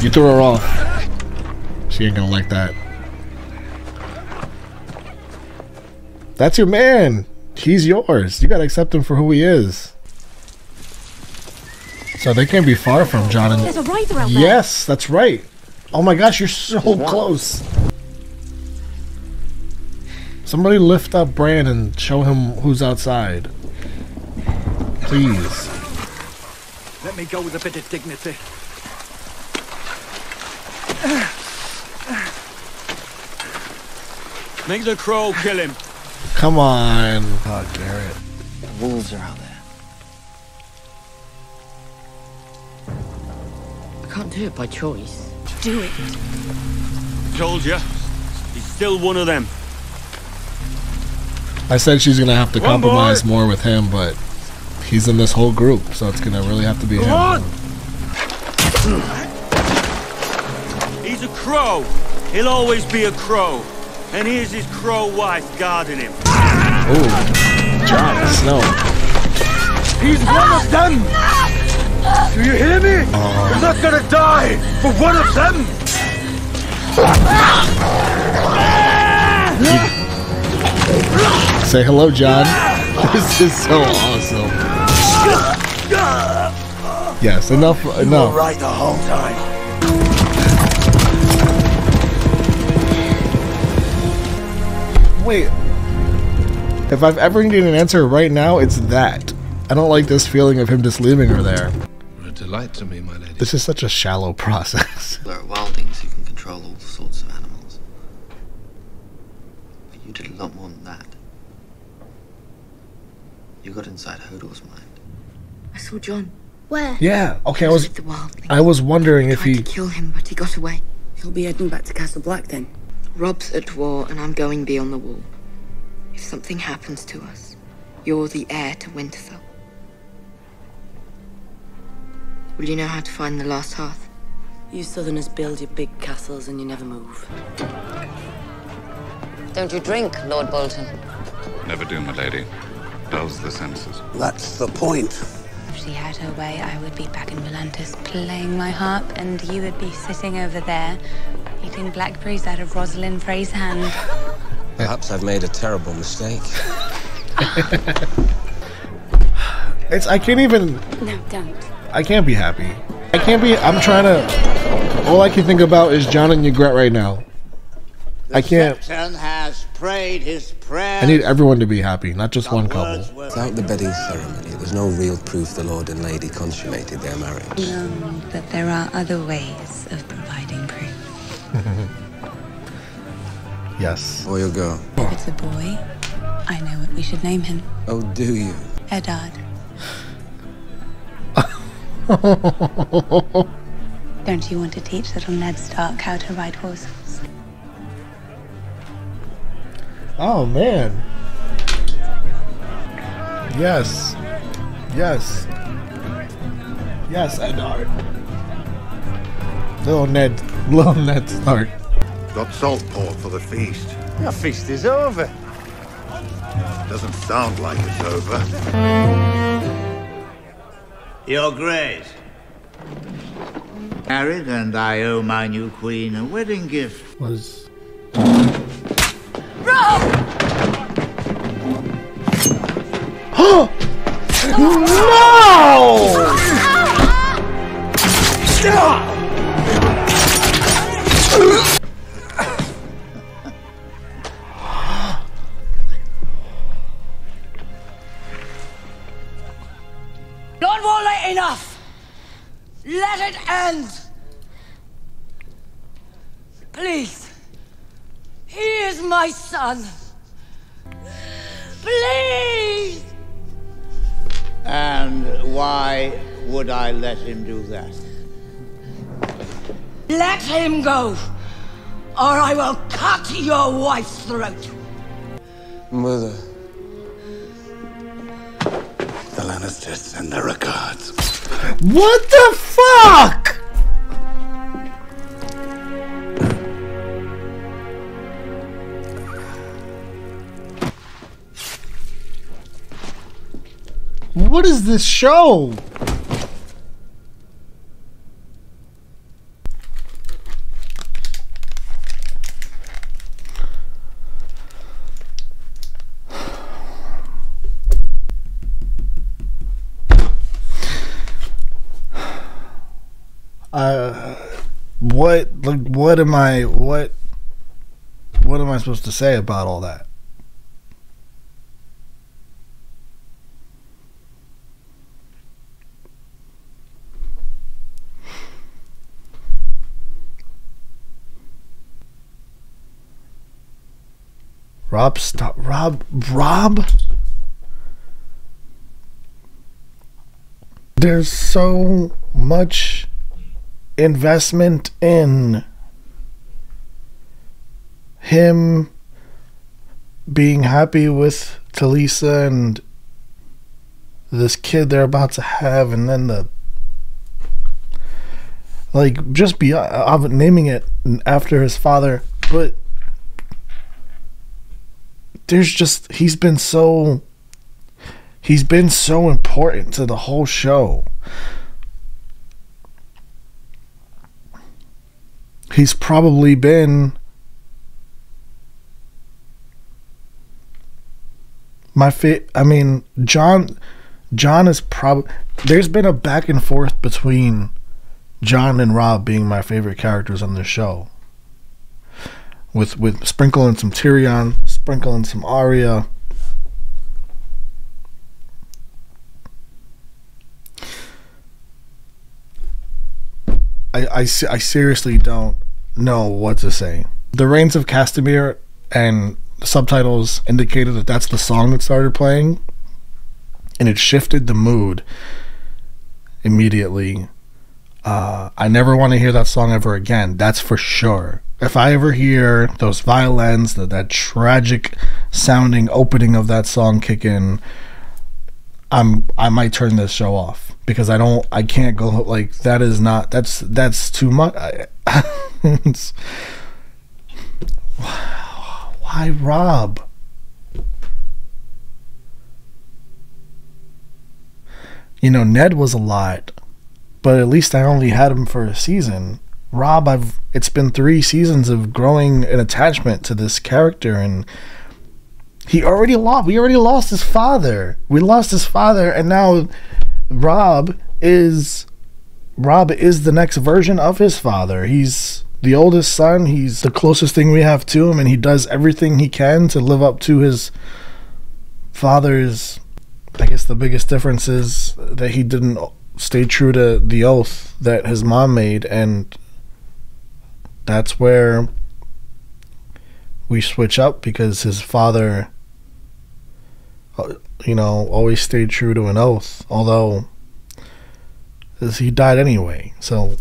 You threw her off. She ain't gonna like that. That's your man. He's yours. You gotta accept him for who he is. So they can't be far from Jon and... There's a rider out there. Yes, that's right. Oh my gosh, you're so close. Somebody lift up Bran and show him who's outside. Please. Let me go with a bit of dignity. Make the crow kill him. Come on. Oh, Garrett. The wolves are out there. I can't do it by choice. Do it. Told you. He's still one of them. I said she's gonna have to compromise more with him, but he's in this whole group, so it's gonna really have to be him. He's a crow. He'll always be a crow. And here's his crow wife guarding him. Ooh, Jon Snow. He's one of them! Do you hear me? You're not gonna die for one of them! Say hello, Jon. This is so awesome. Yes, enough. You were right the whole time. Wait. If I've ever needed an answer right now, it's that. I don't like this feeling of him just leaving her there. You're a delight to me, my lady. This is such a shallow process. There are wildlings who can control all sorts of animals. But you did a lot more than that. You got inside Hodor's mind. I saw Jon. Where? Yeah. Okay. I was. The wildling. I was wondering if Tried he. to kill him, but he got away. He'll be heading back to Castle Black then. Rob's at war, and I'm going beyond the wall. If something happens to us, you're the heir to Winterfell. Will you know how to find the last hearth? You Southerners build your big castles and you never move. Don't you drink, Lord Bolton? Never do, my lady. Dulls the senses. That's the point. If she had her way, I would be back in Volantis playing my harp, and you would be sitting over there eating blackberries out of Rosalind Frey's hand. Perhaps I've made a terrible mistake. I can't even. No, don't. I can't be happy. I can't be. I'm trying to. All I can think about is Jon and Ygritte right now. I can't. Septon has prayed his prayer. I need everyone to be happy, not just one couple. Without the bedding ceremony, there's no real proof the Lord and Lady consummated their marriage. No, but there are other ways of providing proof. Yes. Boy or girl? If it's a boy, I know what we should name him. Oh, do you? Eddard. Don't you want to teach little Ned Stark how to ride horses? Oh man. Yes. Yes. Yes, Eddard. Little Ned Stark. Got salt pork for the feast. The feast is over. Doesn't sound like it's over. Your Grace. Married, and I owe my new queen a wedding gift. Was. Rob! No! Lord Warley, enough! Let it end! Please. He is my son. Please! And why would I let him do that? Let him go, or I will cut your wife's throat. Mother. The Lannisters send their regards. What the fuck? What is this show? What am I supposed to say about all that? Rob, stop. Rob? There's so much investment in him being happy with Talisa and this kid they're about to have, and then the just naming it after his father, but there's just he's been so important to the whole show. He's probably been John is probably, there's been a back and forth between John and Robb being my favorite characters on this show, with sprinkling some Tyrion, sprinkling some Arya. I seriously don't know what to say. The Reigns of Castamere and the subtitles indicated that that's the song that started playing, and it shifted the mood immediately. I never want to hear that song ever again, that's for sure. If I ever hear those violins, that tragic sounding opening of that song kick in, I might turn this show off, because I can't go, like, that's too much. Why Robb? You know, Ned was a lot, but at least I only had him for a season. Robb, it's been 3 seasons of growing an attachment to this character, and we already lost his father. We lost his father, and now Robb is the next version of his father. He's the oldest son. He's the closest thing we have to him, and he does everything he can to live up to his father's. I guess the biggest difference is that he didn't stay true to the oath that his mom made, and that's where we switch up, because his father, always stayed true to an oath, although he died anyway. So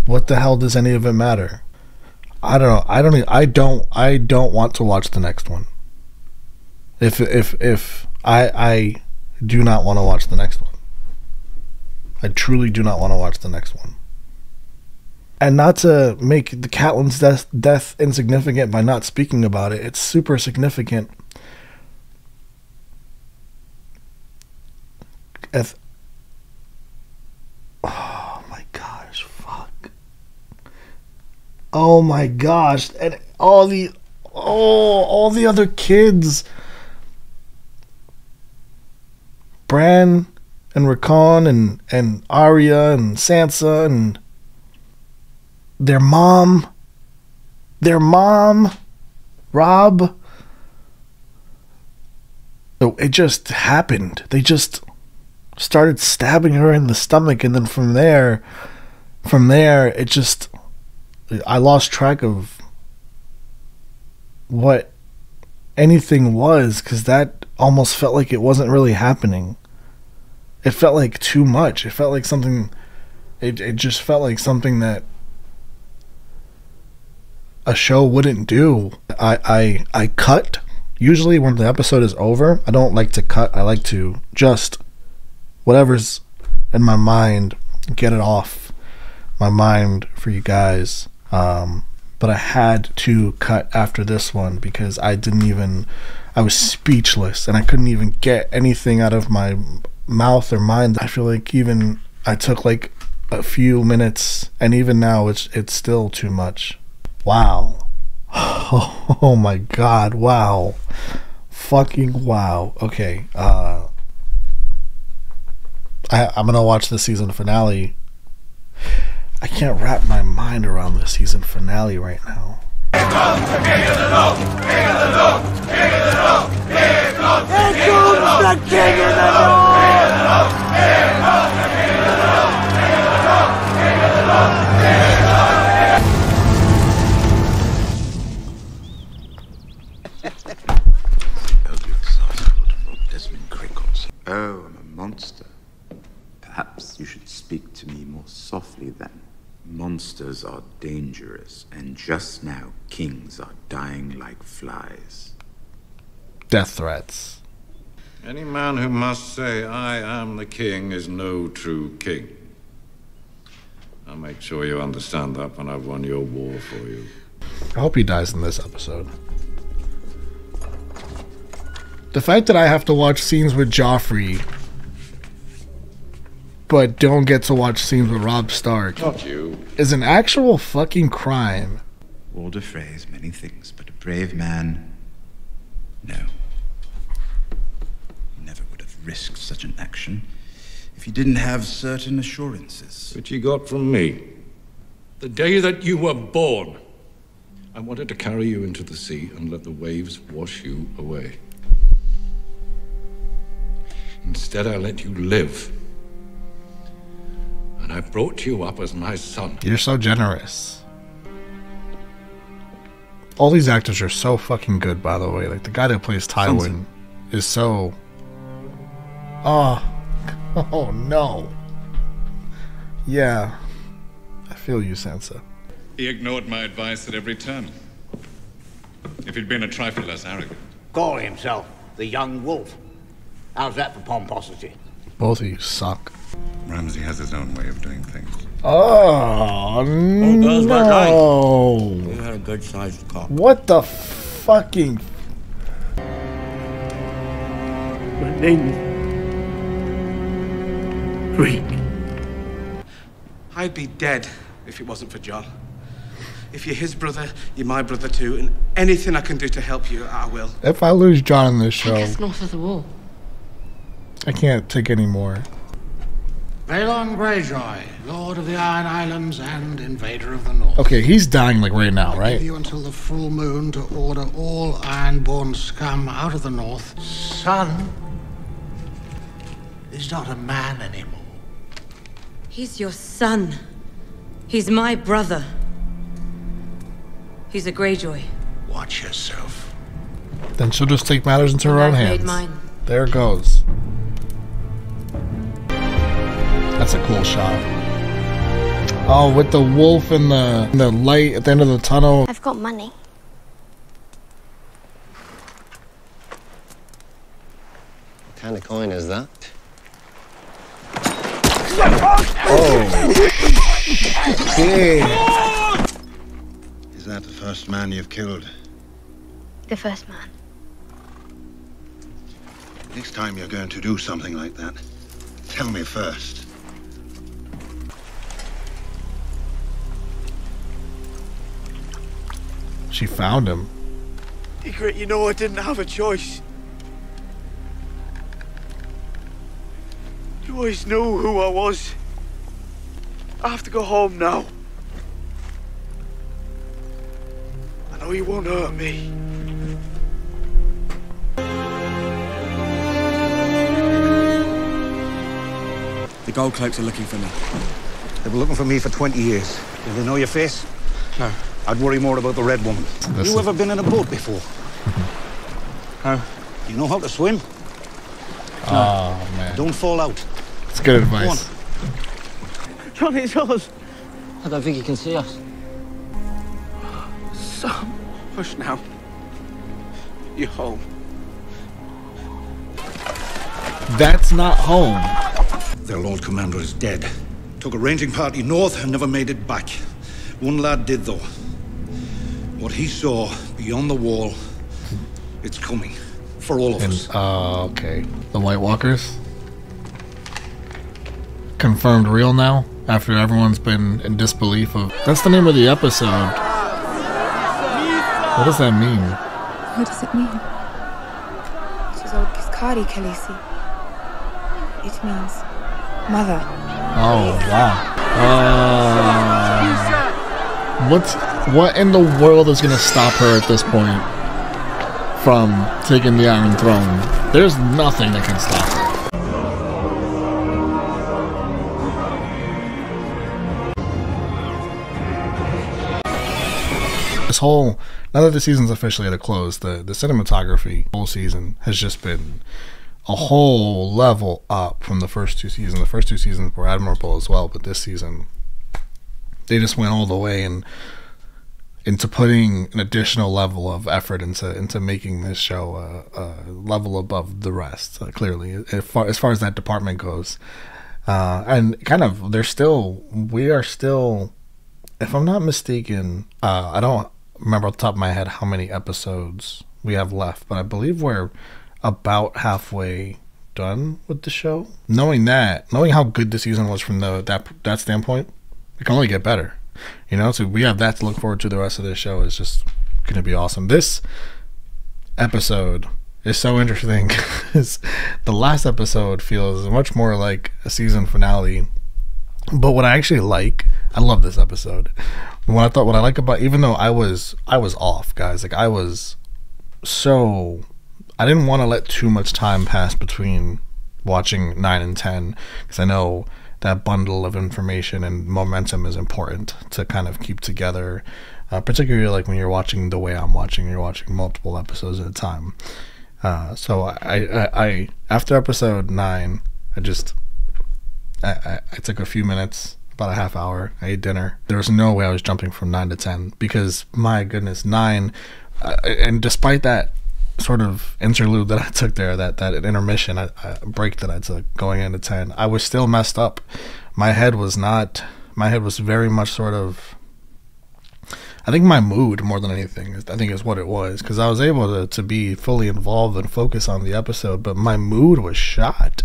what the hell does any of it matter? I don't know. I don't want to watch the next one. If I do not want to watch the next one. I truly do not want to watch the next one. And not to make the Catelyn's death insignificant by not speaking about it, it's super significant. Oh my gosh, fuck. Oh my gosh, and all the other kids. Bran and Rickon and Arya and Sansa and their mom, Robb. So it just happened. They just started stabbing her in the stomach, and then from there it just, I lost track of what anything was, because that almost felt like it wasn't really happening. It felt like too much. It felt like something, it just felt like something that a show wouldn't do. I cut. Usually when the episode is over, I don't like to cut. I like to just whatever's in my mind, get it off my mind for you guys. But I had to cut after this one because I was speechless and I couldn't even get anything out of my mouth or mind. I feel like even I took like a few minutes, and even now it's still too much. Wow. Oh my god, wow. Fucking wow. Okay, I'm gonna watch the season finale. I can't wrap my mind around the season finale right now. Here comes the king of the north! King of the north! King of the north! Here comes the king of the north! King of the north! Here comes the king of the north! King of the north! King of the north! Desmond Crinkles. Oh, I'm a monster. Perhaps you should speak to me more softly then. Monsters are dangerous, and just now kings are dying like flies. Death threats. Any man who must say, I am the king, is no true king. I'll make sure you understand that when I've won your war for you. I hope he dies in this episode. The fact that I have to watch scenes with Joffrey, but don't get to watch scenes with Robb Stark, Not you. is an actual fucking crime. Walder Frey is many things, but a brave man, no. He never would have risked such an action if he didn't have certain assurances. Which he got from me. The day that you were born, I wanted to carry you into the sea and let the waves wash you away. Instead, I let you live. And I brought you up as my son. You're so generous. All these actors are so fucking good, by the way. Like, the guy that plays Tywin is so... Oh no. Yeah. I feel you, Sansa. He ignored my advice at every turn. If he'd been a trifle less arrogant. Calling himself the Young Wolf. How's that for pomposity? Both of you suck. Ramsay has his own way of doing things. Oh, no. You had a good-sized cock. What the fucking... My name is Reek. I'd be dead if it wasn't for John. If you're his brother, you're my brother too, and anything I can do to help you, I will. If I lose John in this show, Take us north of the wall. I can't take any more. Balon Greyjoy, Lord of the Iron Islands and Invader of the North. Okay, he's dying like right now, I right? give you until the full moon to order all Ironborn scum out of the North. Son is not a man anymore. He's your son. He's my brother. He's a Greyjoy. Watch yourself. Then she'll just take matters into her own I've made hands. mine. There it goes. That's a cool shot. Oh, with the wolf and the light at the end of the tunnel. I've got money. What kind of coin is that? Oh. Okay. Is that the first man you've killed? The first man. Next time you're going to do something like that, tell me first. She found him. Ygritte, you know I didn't have a choice. You always knew who I was. I have to go home now. I know you won't hurt me. The Gold Cloaks are looking for me. They've been looking for me for 20 years. Do they know your face? No. I'd worry more about the Red Woman. You ever been in a boat before? No. You know how to swim? Oh, man. Don't fall out. That's good advice. Go on. Johnny, it's us. I don't think he can see us. Hush now. You're home. That's not home. Their Lord Commander is dead. Took a ranging party north and never made it back. One lad did, though. What he saw beyond the wall, it's coming. For all of us. Okay. The White Walkers? Confirmed real now? After everyone's been in disbelief of... That's the name of the episode. What does that mean? What does it mean? She's Kiskari Khaleesi. It means mother. Oh, wow. What in the world is going to stop her at this point from taking the Iron Throne? There's nothing that can stop her. This whole, now that the season's officially at a close, the cinematography whole season has just been a whole level up from the first two seasons. The first two seasons were admirable as well, but this season they just went all the way and into putting an additional level of effort into making this show a level above the rest. Clearly, as far as that department goes, and kind of we are still, if I'm not mistaken, I don't remember off the top of my head how many episodes we have left, but I believe we're about halfway done with the show. Knowing how good the season was from that standpoint, it can only get better. You know, so we have that to look forward to. The rest of this show is just going to be awesome. This episode is so interesting because the last episode feels much more like a season finale. But what I actually like, I love this episode. What I like about, even though I was off, guys, like I didn't want to let too much time pass between watching 9 and 10 because I know that bundle of information and momentum is important to kind of keep together, particularly like when you're watching the way I'm watching, you're watching multiple episodes at a time. So I after episode 9, I took a few minutes, about a half hour, I ate dinner. There was no way I was jumping from 9 to 10 because, my goodness, 9, and despite that sort of interlude that I took there, that intermission, break that I took going into 10, I was still messed up. My head was very much sort of, I think my mood more than anything, I think is what it was, because I was able to be fully involved and focus on the episode, but my mood was shot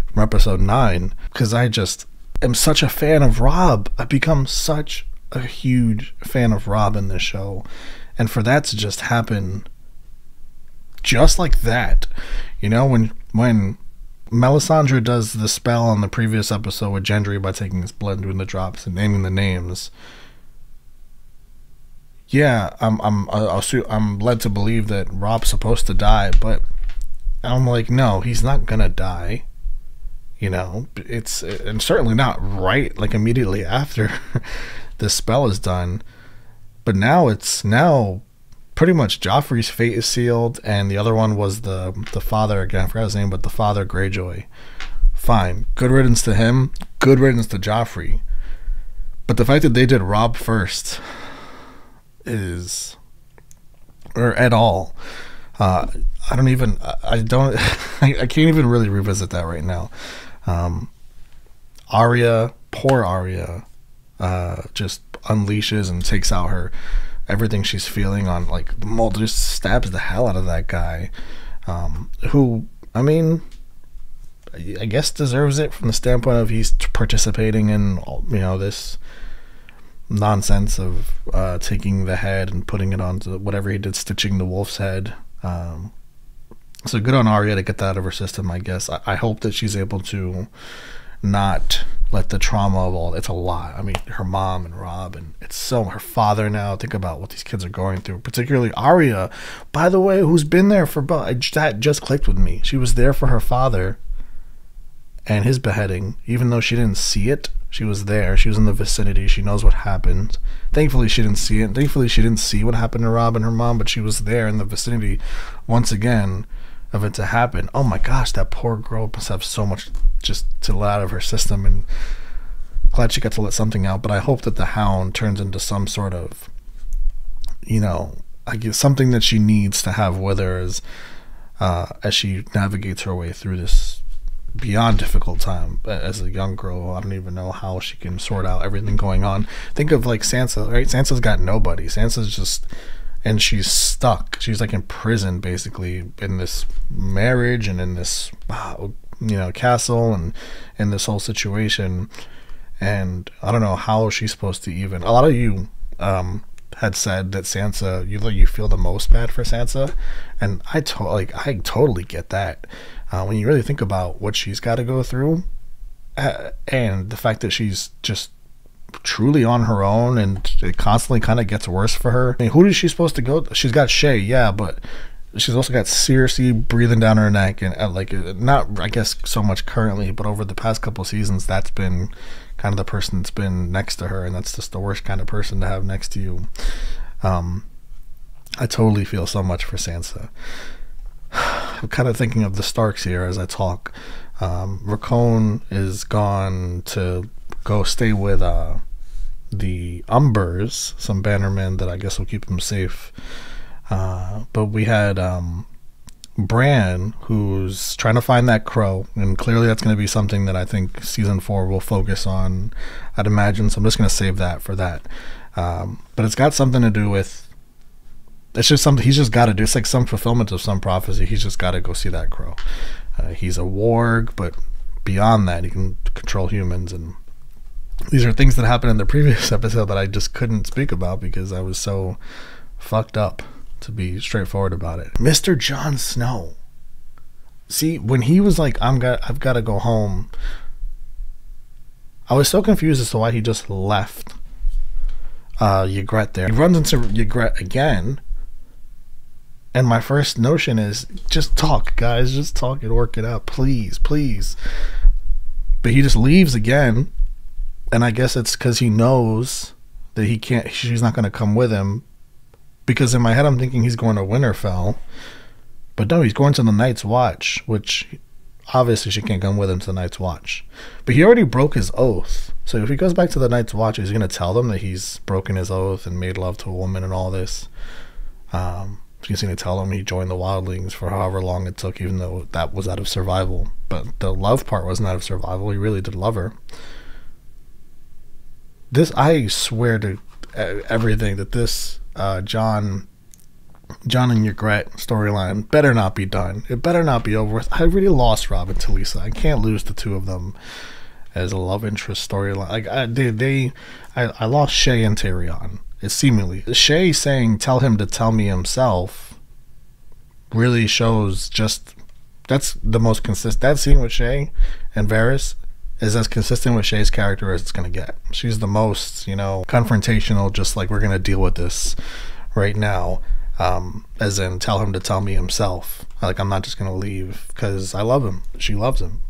from episode 9 because I just am such a fan of Robb. I've become such a huge fan of Robb in this show, and for that to just happen just like that, you know, when Melisandre does the spell on the previous episode with Gendry by taking his blood and doing the drops and naming the names, yeah, I'm led to believe that Robb's supposed to die, but I'm like, no, he's not gonna die. You know, and certainly not right like immediately after the spell is done. But now pretty much Joffrey's fate is sealed, and the other one was the father, again I forgot his name, but the father Greyjoy. Fine, good riddance to him, good riddance to Joffrey. But the fact that they did Robb first at all, I can't even really revisit that right now. Arya, poor Arya, just unleashes and takes out everything she's feeling on, like, just stabs the hell out of that guy, who, I mean, I guess deserves it from the standpoint of he's participating in, you know, this nonsense of taking the head and putting it onto whatever he did, stitching the wolf's head. So good on Arya to get that out of her system, I guess. I hope that she's able to not let the trauma of all, it's a lot. I mean, her mom and Robb, and it's so, her father now, think about what these kids are going through, particularly Arya, by the way, who's been there for, that just clicked with me. She was there for her father and his beheading, even though she didn't see it. She was there, she was in the vicinity, she knows what happened. Thankfully she didn't see it, thankfully she didn't see what happened to Robb and her mom, but she was there in the vicinity once again of it to happen. Oh my gosh, that poor girl must have so much just to let out of her system, and glad she got to let something out. But I hope that the Hound turns into some sort of, you know, I guess something that she needs to have with her as she navigates her way through this beyond difficult time as a young girl. I don't even know how she can sort out everything going on. Think of like Sansa, right? Sansa's got nobody. Sansa's just, and she's stuck. She's like in prison basically in this marriage and in this castle and in this whole situation. And I don't know how she's supposed to even. A lot of you had said that Sansa, you feel the most bad for Sansa, and I totally get that. When you really think about what she's got to go through, and the fact that she's just truly on her own, and it constantly kind of gets worse for her. I mean, who is she supposed to go? She's got Shae, yeah, but she's also got Cersei breathing down her neck, and not, I guess, so much currently, but over the past couple seasons, that's been kind of the person that's been next to her, and that's just the worst kind of person to have next to you. I totally feel so much for Sansa. I'm kind of thinking of the Starks here as I talk. Rickon is gone to go stay with the Umbers, some bannermen that I guess will keep him safe. But we had Bran, who's trying to find that crow, and clearly that's going to be something that I think season 4 will focus on, I'd imagine, so I'm just going to save that for that. But it's got something to do with, it's just something he's just got to do. It's like some fulfillment of some prophecy. He's just got to go see that crow. He's a warg, but beyond that, he can control humans, and these are things that happened in the previous episode that I just couldn't speak about because I was so fucked up, to be straightforward about it. Mr. Jon Snow. See, when he was like, I've got to go home, I was so confused as to why he just left Ygritte there. He runs into Ygritte again, and my first notion is, just talk, guys, just talk and work it out, please, please. But he just leaves again, and I guess it's because he knows that she's not going to come with him. Because in my head I'm thinking he's going to Winterfell, but no, he's going to the Night's Watch, which obviously she can't come with him to the Night's Watch. But he already broke his oath, so if he goes back to the Night's Watch, he's going to tell them that he's broken his oath and made love to a woman and all this. He's going to tell them he joined the Wildlings for however long it took, even though that was out of survival. But the love part wasn't out of survival. He really did love her. This, I swear to everything, that this Jon and Ygritte storyline better not be done. It better not be over with. I really lost Robb and Talisa. I can't lose the two of them as a love interest storyline. Like I lost Shae and Tyrion. It's seemingly Shae saying tell him to tell me himself really shows just, that's the most consistent. That scene with Shae and Varys is as consistent with Shae's character as it's going to get. She's the most, confrontational, just like, we're going to deal with this right now, as in tell him to tell me himself. Like, I'm not just going to leave because I love him. She loves him.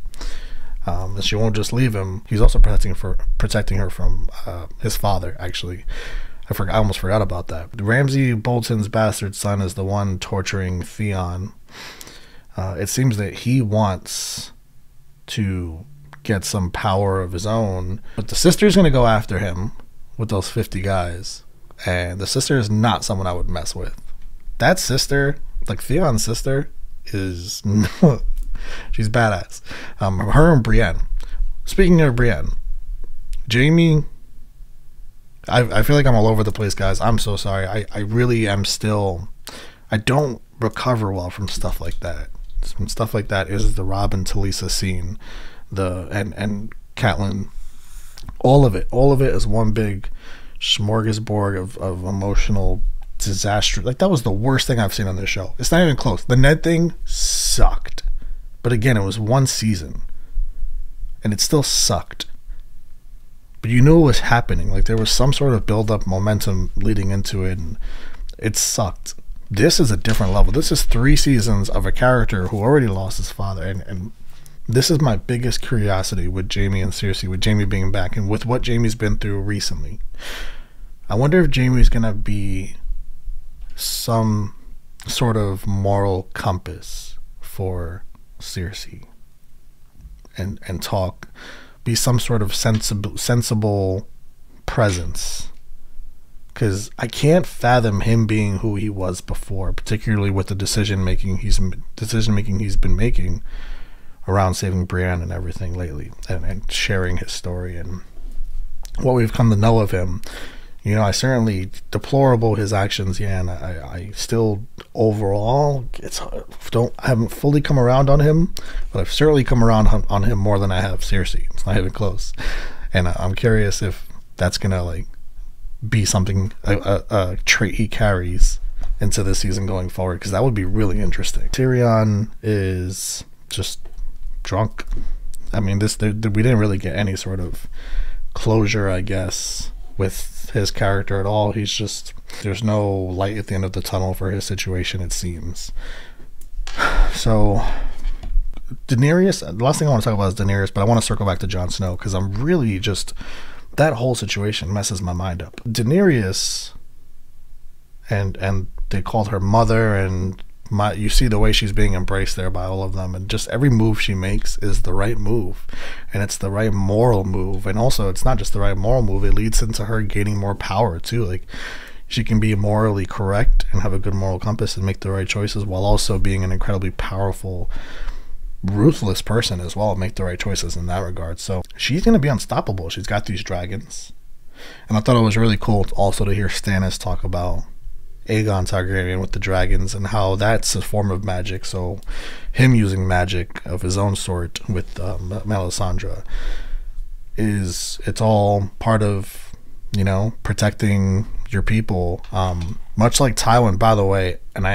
And she won't just leave him. He's also protecting her from his father, actually. I almost forgot about that. Ramsay Bolton's bastard son is the one torturing Theon. It seems that he wants to get some power of his own, but the sister's gonna go after him with those 50 guys, and the sister is not someone I would mess with. That sister, like Theon's sister, is she's badass. Her and Brienne. Speaking of Brienne, Jaime, I feel like I'm all over the place, guys. I'm so sorry. I really am still, I don't recover well from stuff like that. Some stuff like that is the Robb and Talisa scene, and Catelyn, all of it is one big smorgasbord of emotional disaster. Like, that was the worst thing I've seen on this show. It's not even close. The Ned thing sucked, but again, it was one season and it still sucked, but you knew it was happening. Like, there was some sort of build-up momentum leading into it, and it sucked. This is a different level. This is 3 seasons of a character who already lost his father, and this is my biggest curiosity with Jaime and Cersei, with Jaime being back, and with what Jaime's been through recently. I wonder if Jaime's gonna be some sort of moral compass for Cersei, and be some sort of sensible presence because I can't fathom him being who he was before, particularly with the decision making he's been making around saving Brienne and everything lately, and sharing his story and what we've come to know of him. You know, I certainly deplorable his actions, yeah, and I still overall I haven't fully come around on him, but I've certainly come around on him more than I have Cersei. It's not even close, and I'm curious if that's gonna like be something, a trait he carries into this season going forward, because that would be really interesting. Tyrion is just drunk. I mean, we didn't really get any sort of closure, I guess, with his character at all. He's just, there's no light at the end of the tunnel for his situation, it seems. So Daenerys, the last thing I want to talk about is Daenerys, but I want to circle back to Jon Snow, because I'm really just, that whole situation messes my mind up. Daenerys, and they called her mother, and you see the way she's being embraced there by all of them, and just every move she makes is the right move, and it's the right moral move. And also, it's not just the right moral move, it leads into her gaining more power too. Like, she can be morally correct and have a good moral compass and make the right choices, while also being an incredibly powerful, ruthless person as well, make the right choices in that regard. So she's going to be unstoppable. She's got these dragons, and I thought it was really cool also to hear Stannis talk about Aegon Targaryen with the dragons and how that's a form of magic. So him using magic of his own sort with Melisandre, it's all part of, you know, protecting your people, much like Tywin, by the way. And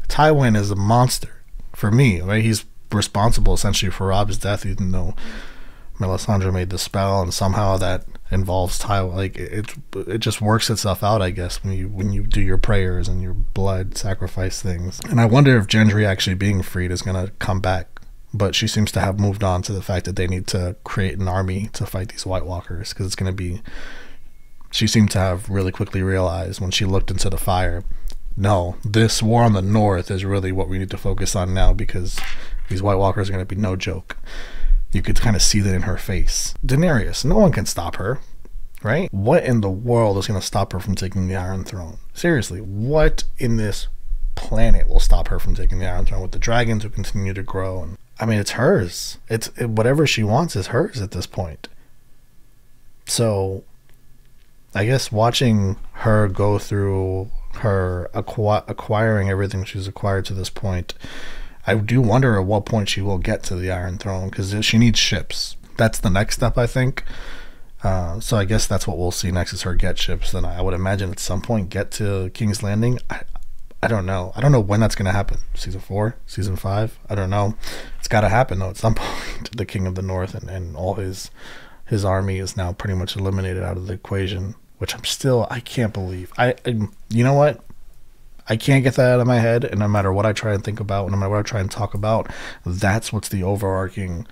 Tywin is a monster for me, right? He's responsible essentially for Robb's death, even though Melisandre made the spell, and somehow that involves Tywin. Like, it just works itself out, I guess, when you do your prayers and your blood sacrifice things. And I wonder if Gendry actually being freed is gonna come back, but she seems to have moved on to the fact that they need to create an army to fight these White Walkers, because it's gonna be, she seemed to have really quickly realized when she looked into the fire, no, this war on the north is really what we need to focus on now, because these White Walkers are going to be no joke. You could kind of see that in her face. Daenerys, no one can stop her, right? What in the world is going to stop her from taking the Iron Throne? Seriously, what in this planet will stop her from taking the Iron Throne with the dragons who continue to grow? And I mean, it's hers. Whatever she wants is hers at this point. So I guess watching her go through her acquiring everything she's acquired to this point, I do wonder at what point she will get to the Iron Throne, because she needs ships. That's the next step, I think. So I guess that's what we'll see next, is her get ships. Then I would imagine at some point get to King's Landing. I don't know. I don't know when that's going to happen. Season 4? Season 5? I don't know. It's got to happen, though, at some point. The King of the North and all his army is now pretty much eliminated out of the equation, which I can't believe. You know what? I can't get that out of my head, and no matter what I try and think about, no matter what I try and talk about, that's what's the overarching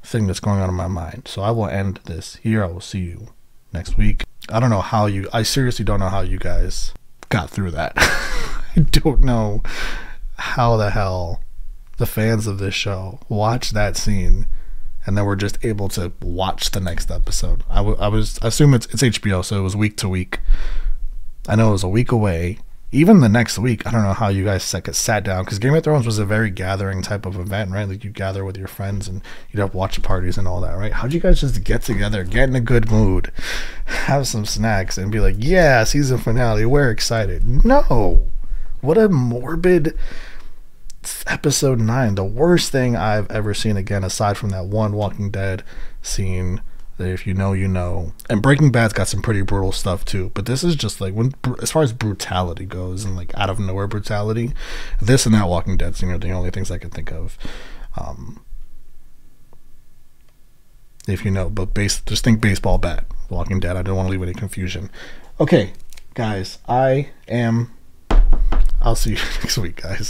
thing that's going on in my mind. So I will end this here. I will see you next week. I seriously don't know how you guys got through that. I don't know how the hell the fans of this show watched that scene and then we're just able to watch the next episode. I assume it's HBO, so it was week to week. I know it was a week away. Even the next week, I don't know how you guys sat down, because Game of Thrones was a very gathering type of event, right? Like, you gather with your friends and you'd have watch parties and all that, right? How'd you guys just get together, get in a good mood, have some snacks, and be like, yeah, season finale, we're excited? No! What a morbid episode 9. The worst thing I've ever seen, again, aside from that one Walking Dead scene that if you know, you know. And Breaking Bad's got some pretty brutal stuff too, but this is just like, as far as brutality goes, and like out of nowhere brutality, this and that Walking Dead scene are the only things I can think of. If you know, but just think baseball bat, Walking Dead. I don't want to leave any confusion. Okay, guys, I'll see you next week, guys.